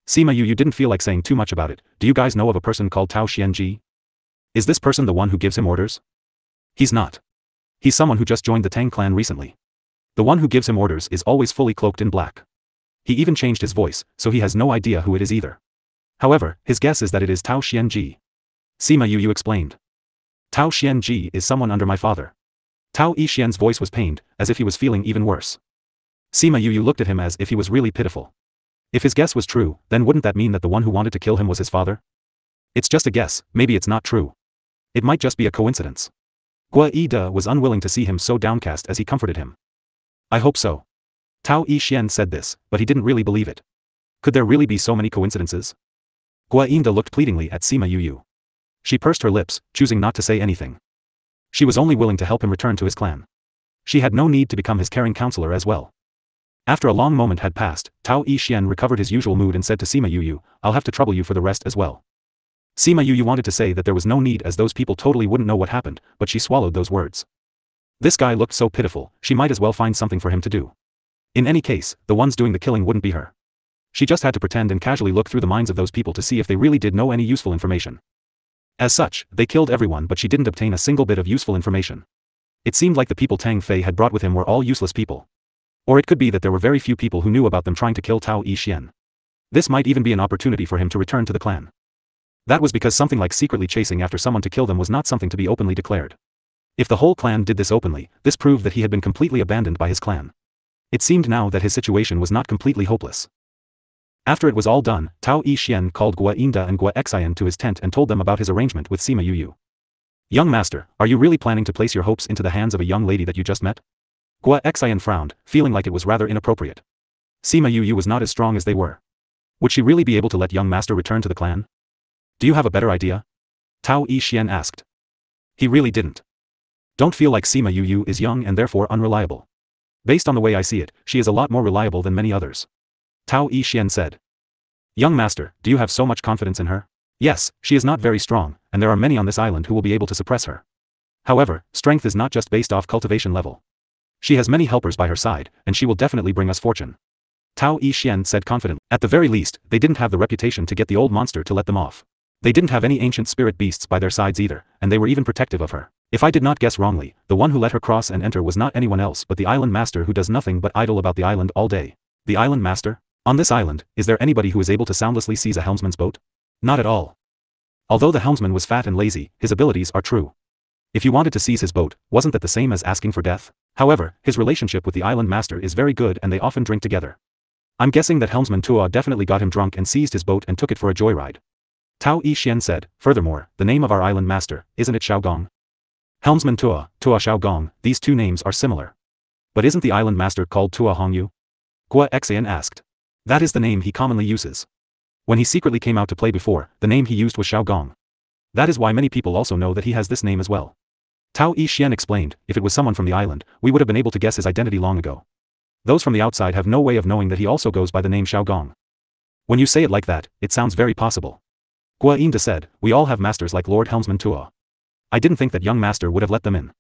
Sima Yuyu didn't feel like saying too much about it. Do you guys know of a person called Tao Xianji? Is this person the one who gives him orders? He's not. He's someone who just joined the Tang clan recently. The one who gives him orders is always fully cloaked in black. He even changed his voice, so he has no idea who it is either. However, his guess is that it is Tao Xianji. Sima Yuyu explained. Tao Xianji is someone under my father. Tao Yixian's voice was pained, as if he was feeling even worse. Sima Yuyu looked at him as if he was really pitiful. If his guess was true, then wouldn't that mean that the one who wanted to kill him was his father? It's just a guess, maybe it's not true. It might just be a coincidence. Gua Yida was unwilling to see him so downcast as he comforted him. I hope so. Tao Yixian said this, but he didn't really believe it. Could there really be so many coincidences? Gua Yinda looked pleadingly at Sima Yuyu. She pursed her lips, choosing not to say anything. She was only willing to help him return to his clan. She had no need to become his caring counselor as well. After a long moment had passed, Tao Yixian recovered his usual mood and said to Sima Yuyu, I'll have to trouble you for the rest as well. Sima Yuyu wanted to say that there was no need as those people totally wouldn't know what happened, but she swallowed those words. This guy looked so pitiful, she might as well find something for him to do. In any case, the ones doing the killing wouldn't be her. She just had to pretend and casually look through the minds of those people to see if they really did know any useful information. As such, they killed everyone but she didn't obtain a single bit of useful information. It seemed like the people Tang Fei had brought with him were all useless people. Or it could be that there were very few people who knew about them trying to kill Tao Yixian. This might even be an opportunity for him to return to the clan. That was because something like secretly chasing after someone to kill them was not something to be openly declared. If the whole clan did this openly, this proved that he had been completely abandoned by his clan. It seemed now that his situation was not completely hopeless. After it was all done, Tao Yixian called Gua Yinda and Gua Xian to his tent and told them about his arrangement with Sima Yuyu. Young master, are you really planning to place your hopes into the hands of a young lady that you just met? Gua Xian frowned, feeling like it was rather inappropriate. Sima Yuyu was not as strong as they were. Would she really be able to let young master return to the clan? Do you have a better idea? Tao Yixian asked. He really didn't. Don't feel like Sima Yuyu is young and therefore unreliable. Based on the way I see it, she is a lot more reliable than many others. Tao Yixian said. Young master, do you have so much confidence in her? Yes, she is not very strong, and there are many on this island who will be able to suppress her. However, strength is not just based off cultivation level. She has many helpers by her side, and she will definitely bring us fortune. Tao Yixian said confidently. At the very least, they didn't have the reputation to get the old monster to let them off. They didn't have any ancient spirit beasts by their sides either, and they were even protective of her. If I did not guess wrongly, the one who let her cross and enter was not anyone else but the island master who does nothing but idle about the island all day. The island master? On this island, is there anybody who is able to soundlessly seize a helmsman's boat? Not at all. Although the helmsman was fat and lazy, his abilities are true. If you wanted to seize his boat, wasn't that the same as asking for death? However, his relationship with the island master is very good and they often drink together. I'm guessing that helmsman Tua definitely got him drunk and seized his boat and took it for a joyride. Tao Yixian said, furthermore, the name of our island master, isn't it Xiao Gong? Helmsman Tua, Tua Xiao Gong, these two names are similar. But isn't the island master called Tua Hongyu? Gua Xian asked. That is the name he commonly uses. When he secretly came out to play before, the name he used was Xiao Gong. That is why many people also know that he has this name as well. Tao Yixian explained, if it was someone from the island, we would have been able to guess his identity long ago. Those from the outside have no way of knowing that he also goes by the name Xiao Gong. When you say it like that, it sounds very possible. Gua Yinda said, we all have masters like Lord Helmsman Tua. I didn't think that young master would have let them in.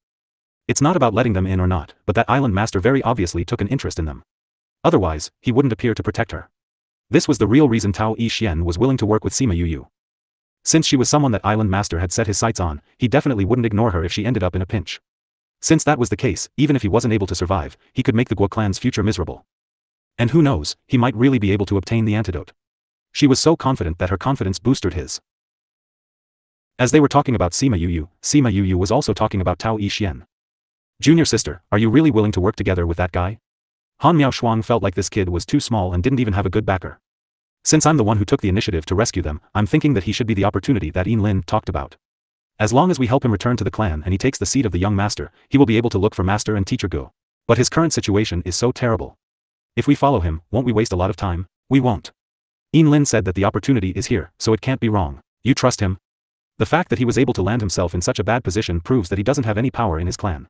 It's not about letting them in or not, but that island master very obviously took an interest in them. Otherwise, he wouldn't appear to protect her. This was the real reason Tao Yixian was willing to work with Sima Yuyu. Since she was someone that island master had set his sights on, he definitely wouldn't ignore her if she ended up in a pinch. Since that was the case, even if he wasn't able to survive, he could make the Guo clan's future miserable. And who knows, he might really be able to obtain the antidote. She was so confident that her confidence boosted his. As they were talking about Sima Yuyu was also talking about Tao Yixian. Junior sister, are you really willing to work together with that guy? Han Miaoshuang felt like this kid was too small and didn't even have a good backer. Since I'm the one who took the initiative to rescue them, I'm thinking that he should be the opportunity that Yin Lin talked about. As long as we help him return to the clan and he takes the seat of the young master, he will be able to look for master and teacher Gu. But his current situation is so terrible. If we follow him, won't we waste a lot of time? We won't. Yin Lin said that the opportunity is here, so it can't be wrong. You trust him? The fact that he was able to land himself in such a bad position proves that he doesn't have any power in his clan.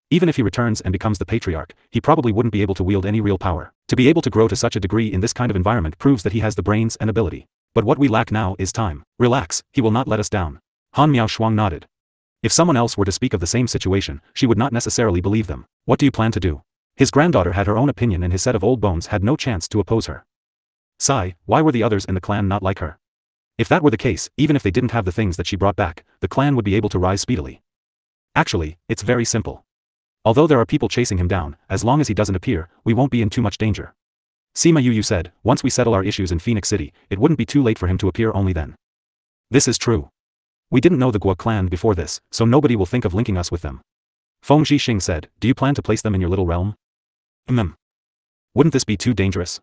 Even if he returns and becomes the patriarch, he probably wouldn't be able to wield any real power. To be able to grow to such a degree in this kind of environment proves that he has the brains and ability. But what we lack now is time. Relax, he will not let us down. Han Miaoshuang nodded. If someone else were to speak of the same situation, she would not necessarily believe them. What do you plan to do? His granddaughter had her own opinion and his set of old bones had no chance to oppose her. Sigh, why were the others in the clan not like her? If that were the case, even if they didn't have the things that she brought back, the clan would be able to rise speedily. Actually, it's very simple. Although there are people chasing him down, as long as he doesn't appear, we won't be in too much danger. Sima Yuyu said, once we settle our issues in Phoenix City, it wouldn't be too late for him to appear only then. This is true. We didn't know the Guo clan before this, so nobody will think of linking us with them. Feng Zhixing said, do you plan to place them in your little realm? Wouldn't this be too dangerous?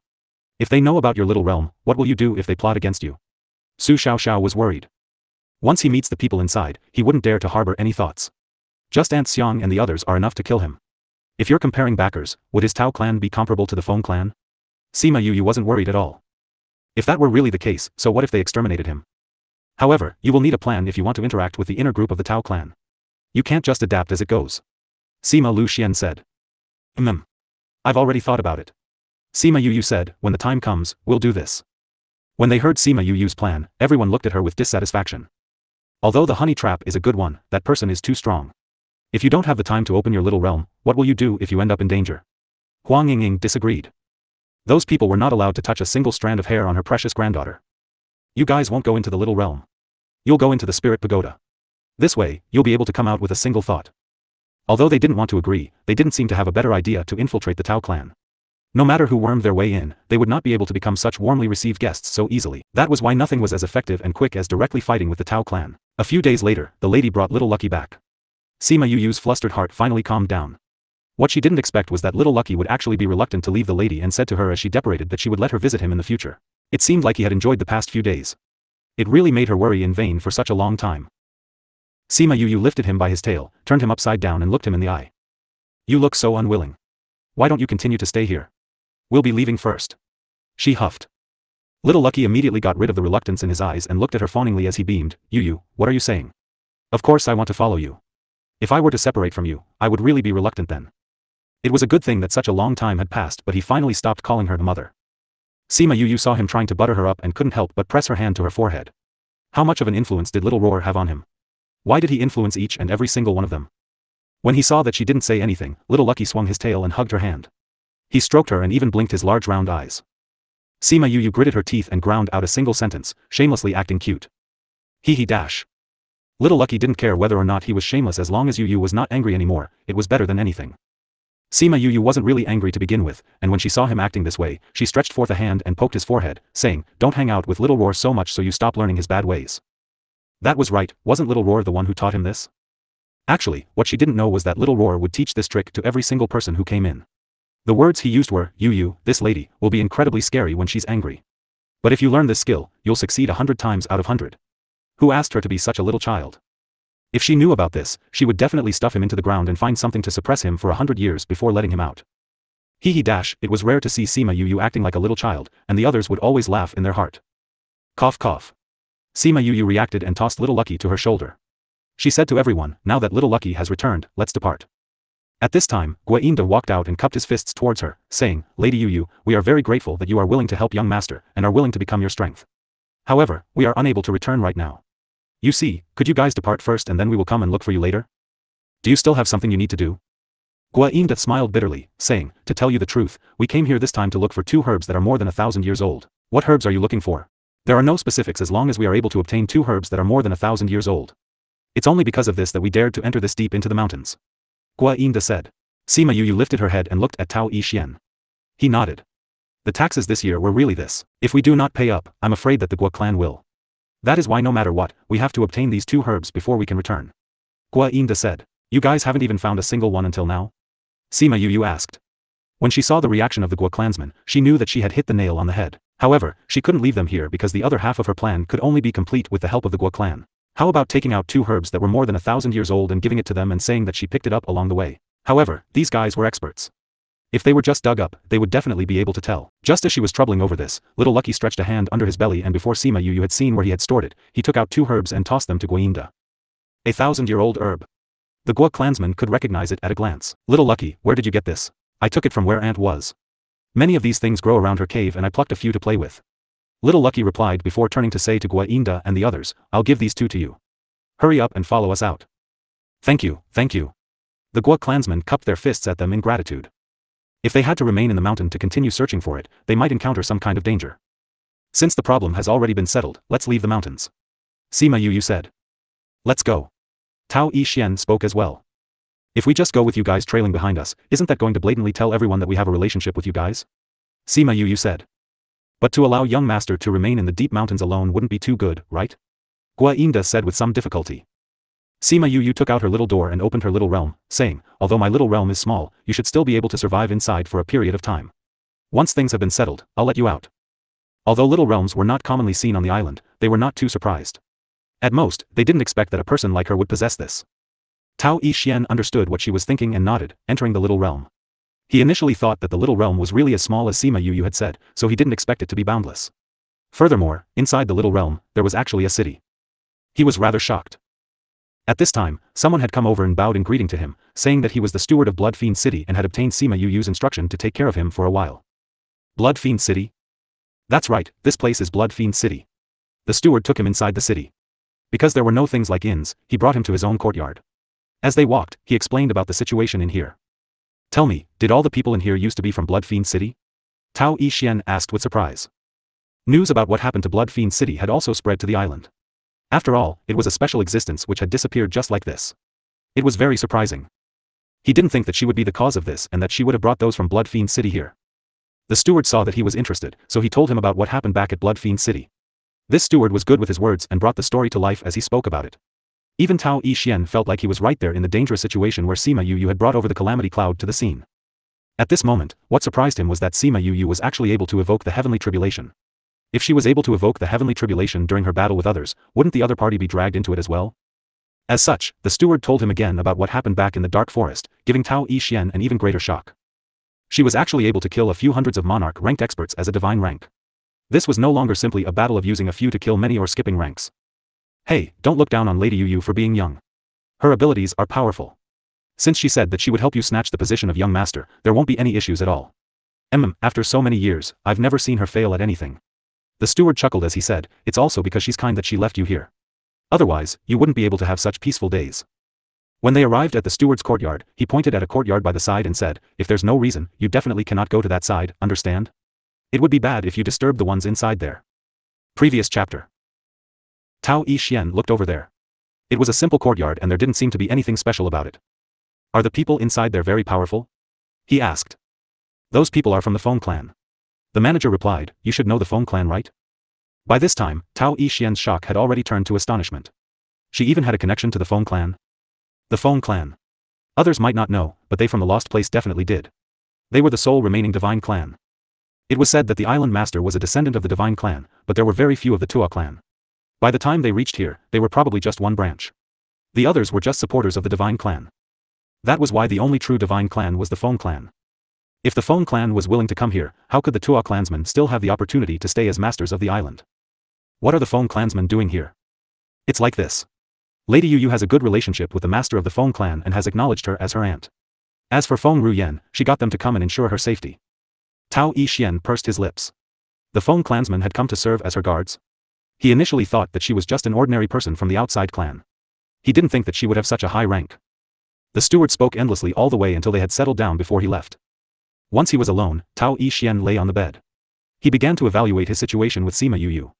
If they know about your little realm, what will you do if they plot against you? Su Xiaoxiao was worried. Once he meets the people inside, he wouldn't dare to harbor any thoughts. Just Ant Xiang and the others are enough to kill him. If you're comparing backers, would his Tao clan be comparable to the Feng clan? Sima Yuyu wasn't worried at all. If that were really the case, so what if they exterminated him? However, you will need a plan if you want to interact with the inner group of the Tao clan. You can't just adapt as it goes. Sima Lu Xian said. I've already thought about it. Sima Yuyu said, when the time comes, we'll do this. When they heard Sima Yuyu's plan, everyone looked at her with dissatisfaction. Although the honey trap is a good one, that person is too strong. If you don't have the time to open your little realm, what will you do if you end up in danger? Huang Yingying disagreed. Those people were not allowed to touch a single strand of hair on her precious granddaughter. You guys won't go into the little realm. You'll go into the spirit pagoda. This way, you'll be able to come out with a single thought. Although they didn't want to agree, they didn't seem to have a better idea to infiltrate the Tao clan. No matter who wormed their way in, they would not be able to become such warmly received guests so easily. That was why nothing was as effective and quick as directly fighting with the Tao clan. A few days later, the lady brought little Lucky back. Sima Yuyu's flustered heart finally calmed down. What she didn't expect was that little Lucky would actually be reluctant to leave the lady and said to her as she deprecated that she would let her visit him in the future. It seemed like he had enjoyed the past few days. It really made her worry in vain for such a long time. Sima Yuyu lifted him by his tail, turned him upside down and looked him in the eye. You look so unwilling. Why don't you continue to stay here? We'll be leaving first. She huffed. Little Lucky immediately got rid of the reluctance in his eyes and looked at her fawningly as he beamed. Yuyu, what are you saying? Of course I want to follow you. If I were to separate from you, I would really be reluctant then. It was a good thing that such a long time had passed, but he finally stopped calling her the mother. Sima Yuyu saw him trying to butter her up and couldn't help but press her hand to her forehead. How much of an influence did little Roar have on him? Why did he influence each and every single one of them? When he saw that she didn't say anything, little Lucky swung his tail and hugged her hand. He stroked her and even blinked his large round eyes. Sima Yuyu gritted her teeth and ground out a single sentence, shamelessly acting cute. Hee dash. Little Lucky didn't care whether or not he was shameless as long as Yuyu was not angry anymore, it was better than anything. Sima Yuyu wasn't really angry to begin with, and when she saw him acting this way, she stretched forth a hand and poked his forehead, saying, don't hang out with Little Roar so much so you stop learning his bad ways. That was right, wasn't Little Roar the one who taught him this? Actually, what she didn't know was that Little Roar would teach this trick to every single person who came in. The words he used were, Yuyu, this lady, will be incredibly scary when she's angry. But if you learn this skill, you'll succeed 100 times out of 100. Who asked her to be such a little child? If she knew about this, she would definitely stuff him into the ground and find something to suppress him for 100 years before letting him out. It was rare to see Sima Yu acting like a little child, and the others would always laugh in their heart. Cough cough. Sima Yu reacted and tossed little Lucky to her shoulder. She said to everyone, now that little Lucky has returned, let's depart. At this time, Guainda walked out and cupped his fists towards her, saying, Lady Yu, we are very grateful that you are willing to help young master, and are willing to become your strength. However, we are unable to return right now. You see, could you guys depart first and then we will come and look for you later? Do you still have something you need to do? Guainda smiled bitterly, saying, to tell you the truth, we came here this time to look for 2 herbs that are more than 1,000 years old. What herbs are you looking for? There are no specifics as long as we are able to obtain 2 herbs that are more than 1,000 years old. It's only because of this that we dared to enter this deep into the mountains. Guainda said. Sima Yu lifted her head and looked at Tao Yixian. He nodded. The taxes this year were really this. If we do not pay up, I'm afraid that the Gua clan will. That is why no matter what, we have to obtain these 2 herbs before we can return. Guainda said. You guys haven't even found a single one until now? Sima Yu asked. When she saw the reaction of the Gua clansmen, she knew that she had hit the nail on the head. However, she couldn't leave them here because the other half of her plan could only be complete with the help of the Gua clan. How about taking out 2 herbs that were more than 1,000 years old and giving it to them and saying that she picked it up along the way? However, these guys were experts. If they were just dug up, they would definitely be able to tell. Just as she was troubling over this, little Lucky stretched a hand under his belly and before Sima Yu had seen where he had stored it, he took out 2 herbs and tossed them to Guainda. A 1,000-year-old herb. The Gua clansman could recognize it at a glance. Little Lucky, where did you get this? I took it from where Aunt was. Many of these things grow around her cave and I plucked a few to play with. Little Lucky replied before turning to say to Guainda and the others, I'll give these 2 to you. Hurry up and follow us out. Thank you, thank you. The Gua clansmen cupped their fists at them in gratitude. If they had to remain in the mountain to continue searching for it, they might encounter some kind of danger. Since the problem has already been settled, let's leave the mountains. Sima Yu said. Let's go. Tao Yixian spoke as well. If we just go with you guys trailing behind us, isn't that going to blatantly tell everyone that we have a relationship with you guys? Sima Yu said. But to allow young master to remain in the deep mountains alone wouldn't be too good, right? Guainda said with some difficulty. Sima Yu took out her little door and opened her little realm, saying, although my little realm is small, you should still be able to survive inside for a period of time. Once things have been settled, I'll let you out. Although little realms were not commonly seen on the island, they were not too surprised. At most, they didn't expect that a person like her would possess this. Tao Yixian understood what she was thinking and nodded, entering the little realm. He initially thought that the little realm was really as small as Sima Yu had said, so he didn't expect it to be boundless. Furthermore, inside the little realm, there was actually a city. He was rather shocked. At this time, someone had come over and bowed in greeting to him, saying that he was the steward of Blood Fiend City and had obtained Sima Yu's instruction to take care of him for a while. Blood Fiend City? That's right, this place is Blood Fiend City. The steward took him inside the city. Because there were no things like inns, he brought him to his own courtyard. As they walked, he explained about the situation in here. Tell me, did all the people in here used to be from Blood Fiend City? Tao Yixian asked with surprise. News about what happened to Blood Fiend City had also spread to the island. After all, it was a special existence which had disappeared just like this. It was very surprising. He didn't think that she would be the cause of this and that she would have brought those from Blood Fiend City here. The steward saw that he was interested, so he told him about what happened back at Blood Fiend City. This steward was good with his words and brought the story to life as he spoke about it. Even Tao Yixian felt like he was right there in the dangerous situation where Sima Yu had brought over the calamity cloud to the scene. At this moment, what surprised him was that Sima Yu was actually able to evoke the heavenly tribulation. If she was able to evoke the heavenly tribulation during her battle with others, wouldn't the other party be dragged into it as well? As such, the steward told him again about what happened back in the dark forest, giving Tao Yixian an even greater shock. She was actually able to kill a few hundreds of monarch-ranked experts as a divine rank. This was no longer simply a battle of using a few to kill many or skipping ranks. Hey, don't look down on Lady Yu for being young. Her abilities are powerful. Since she said that she would help you snatch the position of young master, there won't be any issues at all. After so many years, I've never seen her fail at anything. The steward chuckled as he said, it's also because she's kind that she left you here. Otherwise, you wouldn't be able to have such peaceful days. When they arrived at the steward's courtyard, he pointed at a courtyard by the side and said, if there's no reason, you definitely cannot go to that side, understand? It would be bad if you disturbed the ones inside there. Previous chapter. Tao Yixian looked over there. It was a simple courtyard and there didn't seem to be anything special about it. Are the people inside there very powerful? He asked. Those people are from the Feng clan. The manager replied, you should know the Feng clan, right? By this time, Tao Yixian's shock had already turned to astonishment. She even had a connection to the Feng clan. The Feng clan. Others might not know, but they from the Lost Place definitely did. They were the sole remaining divine clan. It was said that the island master was a descendant of the divine clan, but there were very few of the Tua clan. By the time they reached here, they were probably just one branch. The others were just supporters of the divine clan. That was why the only true divine clan was the Feng clan. If the Feng clan was willing to come here, how could the Tuo clansmen still have the opportunity to stay as masters of the island? What are the Feng clansmen doing here? It's like this. Lady Yu Yu has a good relationship with the master of the Feng clan and has acknowledged her as her aunt. As for Feng Ruyen, she got them to come and ensure her safety. Tao Yixian pursed his lips. The Feng clansmen had come to serve as her guards? He initially thought that she was just an ordinary person from the outside clan. He didn't think that she would have such a high rank. The steward spoke endlessly all the way until they had settled down before he left. Once he was alone, Tao Yixian lay on the bed. He began to evaluate his situation with Sima Yu Yu.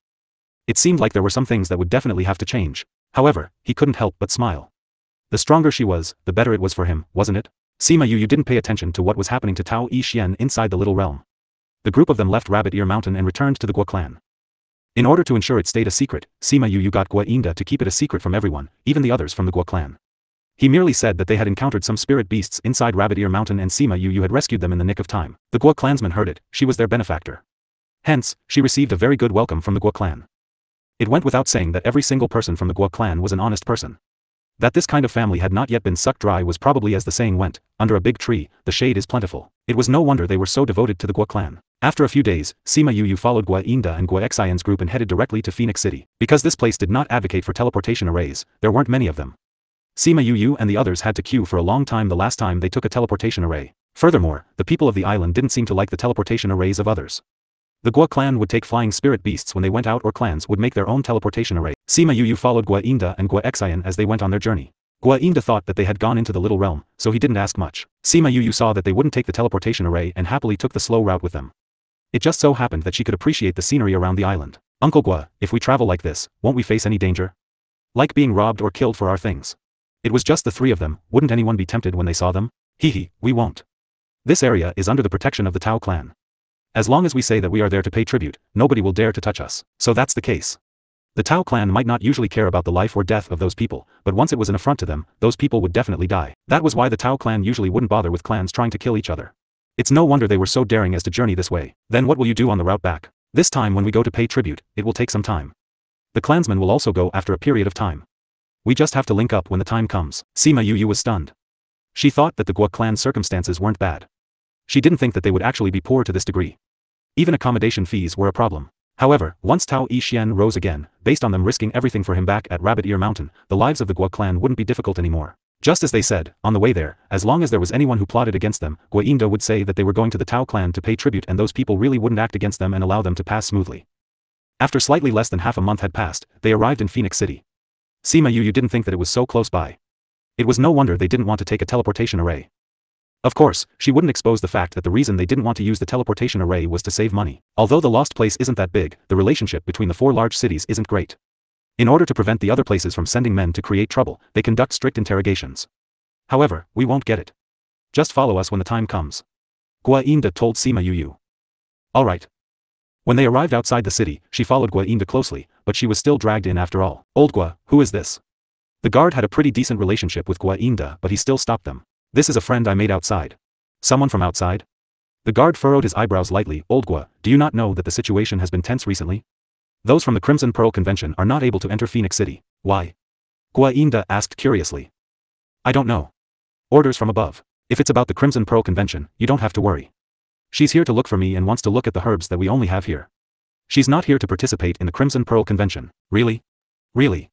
It seemed like there were some things that would definitely have to change. However, he couldn't help but smile. The stronger she was, the better it was for him, wasn't it? Sima Yu Yu didn't pay attention to what was happening to Tao Yixian inside the little realm. The group of them left Rabbit Ear Mountain and returned to the Guo clan. In order to ensure it stayed a secret, Sima Yu Yu got Guo Yinda to keep it a secret from everyone, even the others from the Guo clan. He merely said that they had encountered some spirit beasts inside Rabbit Ear Mountain and Sima Yu Yu had rescued them in the nick of time. The Guo clansman heard it, she was their benefactor. Hence, she received a very good welcome from the Guo clan. It went without saying that every single person from the Guo clan was an honest person. That this kind of family had not yet been sucked dry was probably as the saying went, under a big tree, the shade is plentiful. It was no wonder they were so devoted to the Guo clan. After a few days, Sima Yu Yu followed Guo Yinda and Guo Xian's group and headed directly to Phoenix City. Because this place did not advocate for teleportation arrays, there weren't many of them. Sima Yu Yu and the others had to queue for a long time the last time they took a teleportation array. Furthermore, the people of the island didn't seem to like the teleportation arrays of others. The Guo clan would take flying spirit beasts when they went out or clans would make their own teleportation array. Sima Yu Yu followed Guo Yinda and Guo Xian as they went on their journey. Guo Yinda thought that they had gone into the little realm, so he didn't ask much. Sima Yu Yu saw that they wouldn't take the teleportation array and happily took the slow route with them. It just so happened that she could appreciate the scenery around the island. Uncle Guo, if we travel like this, won't we face any danger? Like being robbed or killed for our things? It was just the three of them, wouldn't anyone be tempted when they saw them? Hehe, we won't. This area is under the protection of the Tao clan. As long as we say that we are there to pay tribute, nobody will dare to touch us. So that's the case. The Tao clan might not usually care about the life or death of those people, but once it was an affront to them, those people would definitely die. That was why the Tao clan usually wouldn't bother with clans trying to kill each other. It's no wonder they were so daring as to journey this way. Then what will you do on the route back? This time when we go to pay tribute, it will take some time. The clansmen will also go after a period of time. We just have to link up when the time comes. Sima Yu Yu was stunned. She thought that the Guo clan's circumstances weren't bad. She didn't think that they would actually be poor to this degree. Even accommodation fees were a problem. However, once Tao Yixian rose again, based on them risking everything for him back at Rabbit Ear Mountain, the lives of the Guo clan wouldn't be difficult anymore. Just as they said, on the way there, as long as there was anyone who plotted against them, Guo Yinda would say that they were going to the Tao clan to pay tribute and those people really wouldn't act against them and allow them to pass smoothly. After slightly less than half a month had passed, they arrived in Phoenix City. Sima Yu Yu didn't think that it was so close by. It was no wonder they didn't want to take a teleportation array. Of course, she wouldn't expose the fact that the reason they didn't want to use the teleportation array was to save money. Although the lost place isn't that big, the relationship between the four large cities isn't great. In order to prevent the other places from sending men to create trouble, they conduct strict interrogations. However, we won't get it. Just follow us when the time comes. Guo Yinda told Sima Yu Yu. Alright. When they arrived outside the city, she followed Guo Yinda closely, but she was still dragged in after all. Old Guo, who is this? The guard had a pretty decent relationship with Guo Yinda, but he still stopped them. This is a friend I made outside. Someone from outside? The guard furrowed his eyebrows lightly. Old Guo, do you not know that the situation has been tense recently? Those from the Crimson Pearl Convention are not able to enter Phoenix City. Why? Guo Yinda asked curiously. I don't know. Orders from above. If it's about the Crimson Pearl Convention, you don't have to worry. She's here to look for me and wants to look at the herbs that we only have here. She's not here to participate in the Crimson Pearl Convention. Really? Really?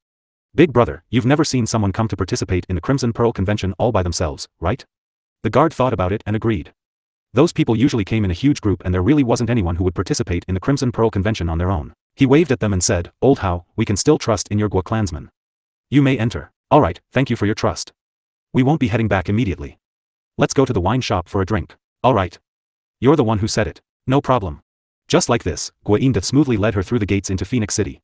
Big brother, you've never seen someone come to participate in the Crimson Pearl Convention all by themselves, right? The guard thought about it and agreed. Those people usually came in a huge group and there really wasn't anyone who would participate in the Crimson Pearl Convention on their own. He waved at them and said, Old Hao, we can still trust in your Guo clansmen. You may enter. Alright, thank you for your trust. We won't be heading back immediately. Let's go to the wine shop for a drink. Alright. You're the one who said it. No problem. Just like this, Guo Yinda smoothly led her through the gates into Phoenix City.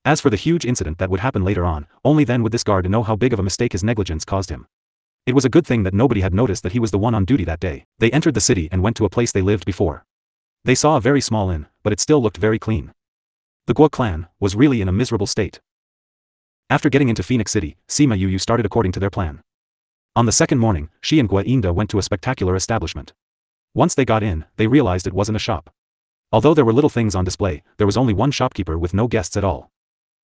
As for the huge incident that would happen later on, only then would this guard know how big of a mistake his negligence caused him. It was a good thing that nobody had noticed that he was the one on duty that day. They entered the city and went to a place they lived before. They saw a very small inn, but it still looked very clean. The Guo clan was really in a miserable state. After getting into Phoenix City, Sima Yu Yu started according to their plan. On the second morning, she and Guo Yinda went to a spectacular establishment. Once they got in, they realized it wasn't a shop. Although there were little things on display, there was only one shopkeeper with no guests at all.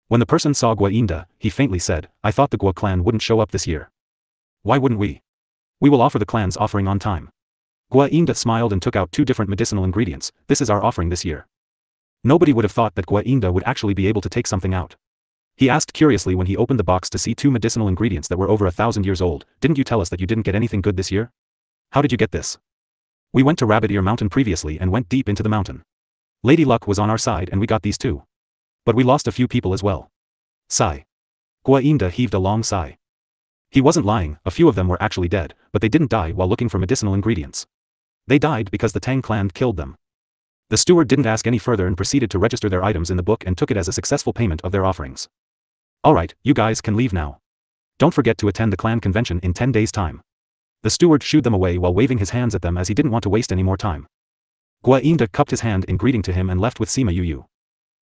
When the person saw Guo Yinda, he faintly said, I thought the Guo clan wouldn't show up this year. Why wouldn't we? We will offer the clan's offering on time. Gua Inda smiled and took out 2 different medicinal ingredients. This is our offering this year. Nobody would have thought that Gua Inda would actually be able to take something out. He asked curiously when he opened the box to see 2 medicinal ingredients that were over 1,000 years old. Didn't you tell us that you didn't get anything good this year? How did you get this? We went to Rabbit Ear Mountain previously and went deep into the mountain. Lady Luck was on our side and we got these too. But we lost a few people as well. Sigh. Gua Inda heaved a long sigh. He wasn't lying, a few of them were actually dead, but they didn't die while looking for medicinal ingredients. They died because the Tang clan killed them. The steward didn't ask any further and proceeded to register their items in the book and took it as a successful payment of their offerings. Alright, you guys can leave now. Don't forget to attend the clan convention in 10 days' time. The steward shooed them away while waving his hands at them as he didn't want to waste any more time. Gua Inda cupped his hand in greeting to him and left with Sima Yuyu.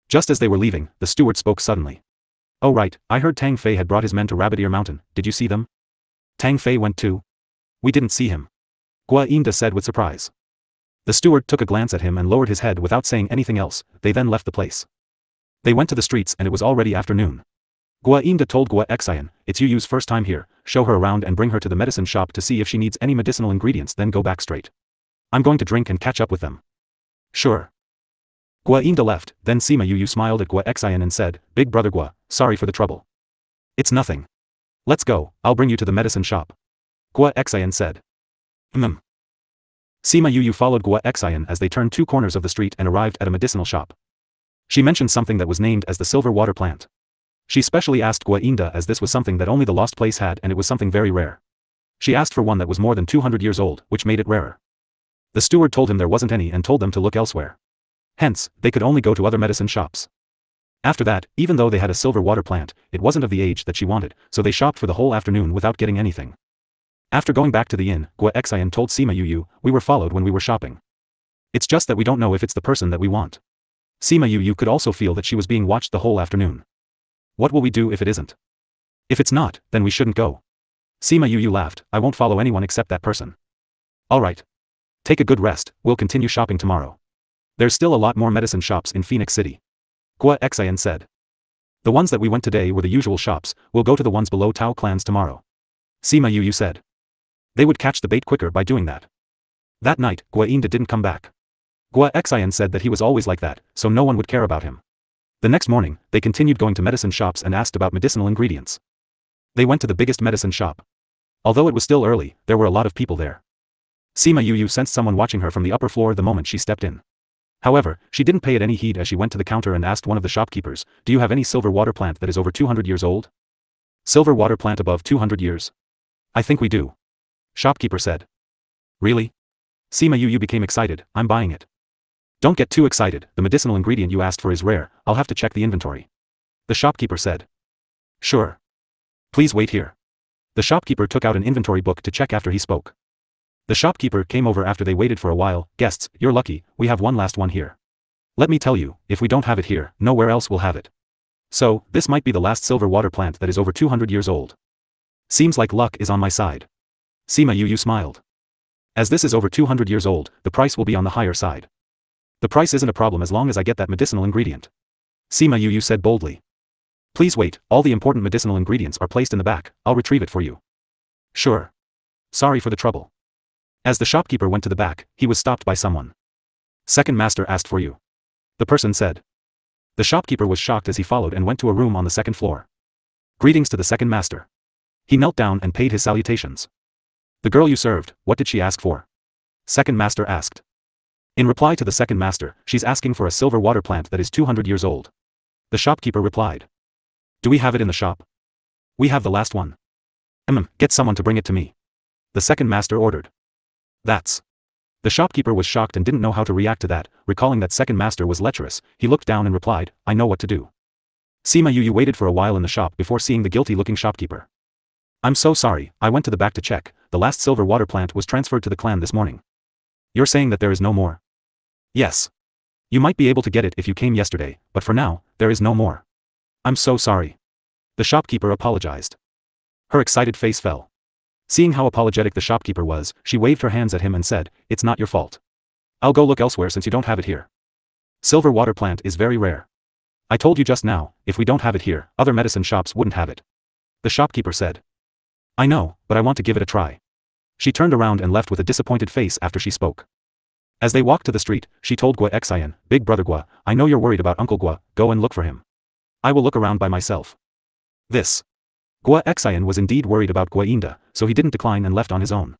Just as they were leaving, the steward spoke suddenly. Oh right, I heard Tang Fei had brought his men to Rabbit Ear Mountain, did you see them? Tang Fei went too? We didn't see him. Gua Inda said with surprise. The steward took a glance at him and lowered his head without saying anything else. They then left the place. They went to the streets and it was already afternoon. Gua Inda told Gua Xian, it's Yuyu's first time here, show her around and bring her to the medicine shop to see if she needs any medicinal ingredients, then go back straight. I'm going to drink and catch up with them. Sure. Gua Inda left, then Sima Yuyu smiled at Gua Xian and said, Big brother Gua, sorry for the trouble. It's nothing. Let's go, I'll bring you to the medicine shop. Gua Xian said. Sima Yuyu followed Gua Xian as they turned 2 corners of the street and arrived at a medicinal shop. She mentioned something that was named as the silver water plant. She specially asked Gua Inda as this was something that only the lost place had and it was something very rare. She asked for one that was more than 200 years old, which made it rarer. The steward told him there wasn't any and told them to look elsewhere. Hence, they could only go to other medicine shops. After that, even though they had a silver water plant, it wasn't of the age that she wanted, so they shopped for the whole afternoon without getting anything. After going back to the inn, Gua Xian told Sima Yuyu, we were followed when we were shopping. It's just that we don't know if it's the person that we want. Sima Yuyu could also feel that she was being watched the whole afternoon. What will we do if it isn't? If it's not, then we shouldn't go. Sima Yuyu laughed, I won't follow anyone except that person. Alright. Take a good rest, we'll continue shopping tomorrow. There's still a lot more medicine shops in Phoenix City. Gua Xian said. The ones that we went today were the usual shops, we'll go to the ones below Tao clans tomorrow. Sima Yuyu said. They would catch the bait quicker by doing that. That night, Gua Inda didn't come back. Gua Xian said that he was always like that, so no one would care about him. The next morning, they continued going to medicine shops and asked about medicinal ingredients. They went to the biggest medicine shop. Although it was still early, there were a lot of people there. Sima Yuyu sensed someone watching her from the upper floor the moment she stepped in. However, she didn't pay it any heed as she went to the counter and asked one of the shopkeepers, do you have any silver water plant that is over 200 years old? Silver water plant above 200 years? I think we do. Shopkeeper said. Really? Sima Yuyu became excited, I'm buying it. Don't get too excited, the medicinal ingredient you asked for is rare, I'll have to check the inventory. The shopkeeper said. Sure. Please wait here. The shopkeeper took out an inventory book to check after he spoke. The shopkeeper came over after they waited for a while, guests, you're lucky, we have one last one here. Let me tell you, if we don't have it here, nowhere else will have it. So, this might be the last silver water plant that is over 200 years old. Seems like luck is on my side. Sima Yuyu smiled. As this is over 200 years old, the price will be on the higher side. The price isn't a problem as long as I get that medicinal ingredient. Sima Yuyu said boldly. Please wait, all the important medicinal ingredients are placed in the back, I'll retrieve it for you. Sure. Sorry for the trouble. As the shopkeeper went to the back, he was stopped by someone. Second master asked for you. The person said. The shopkeeper was shocked as he followed and went to a room on the second floor. Greetings to the second master. He knelt down and paid his salutations. The girl you served, what did she ask for? Second master asked. In reply to the second master, she's asking for a silver water plant that is 200 years old. The shopkeeper replied. Do we have it in the shop? We have the last one. Get someone to bring it to me. The second master ordered. That's. The shopkeeper was shocked and didn't know how to react to that, recalling that second master was lecherous, he looked down and replied, I know what to do. Sima Yuyu waited for a while in the shop before seeing the guilty-looking shopkeeper. I'm so sorry, I went to the back to check, the last silver water plant was transferred to the clan this morning. You're saying that there is no more? Yes. You might be able to get it if you came yesterday, but for now, there is no more. I'm so sorry. The shopkeeper apologized. Her excited face fell. Seeing how apologetic the shopkeeper was, she waved her hands at him and said, it's not your fault. I'll go look elsewhere since you don't have it here. Silver water plant is very rare. I told you just now, if we don't have it here, other medicine shops wouldn't have it. The shopkeeper said. I know, but I want to give it a try. She turned around and left with a disappointed face after she spoke. As they walked to the street, she told Gua Xian, "Big brother Gua, I know you're worried about Uncle Gua, go and look for him. I will look around by myself." This. Gua Xian was indeed worried about Gua Yinda, so he didn't decline and left on his own.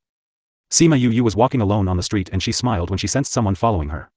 Sima Yu was walking alone on the street and she smiled when she sensed someone following her.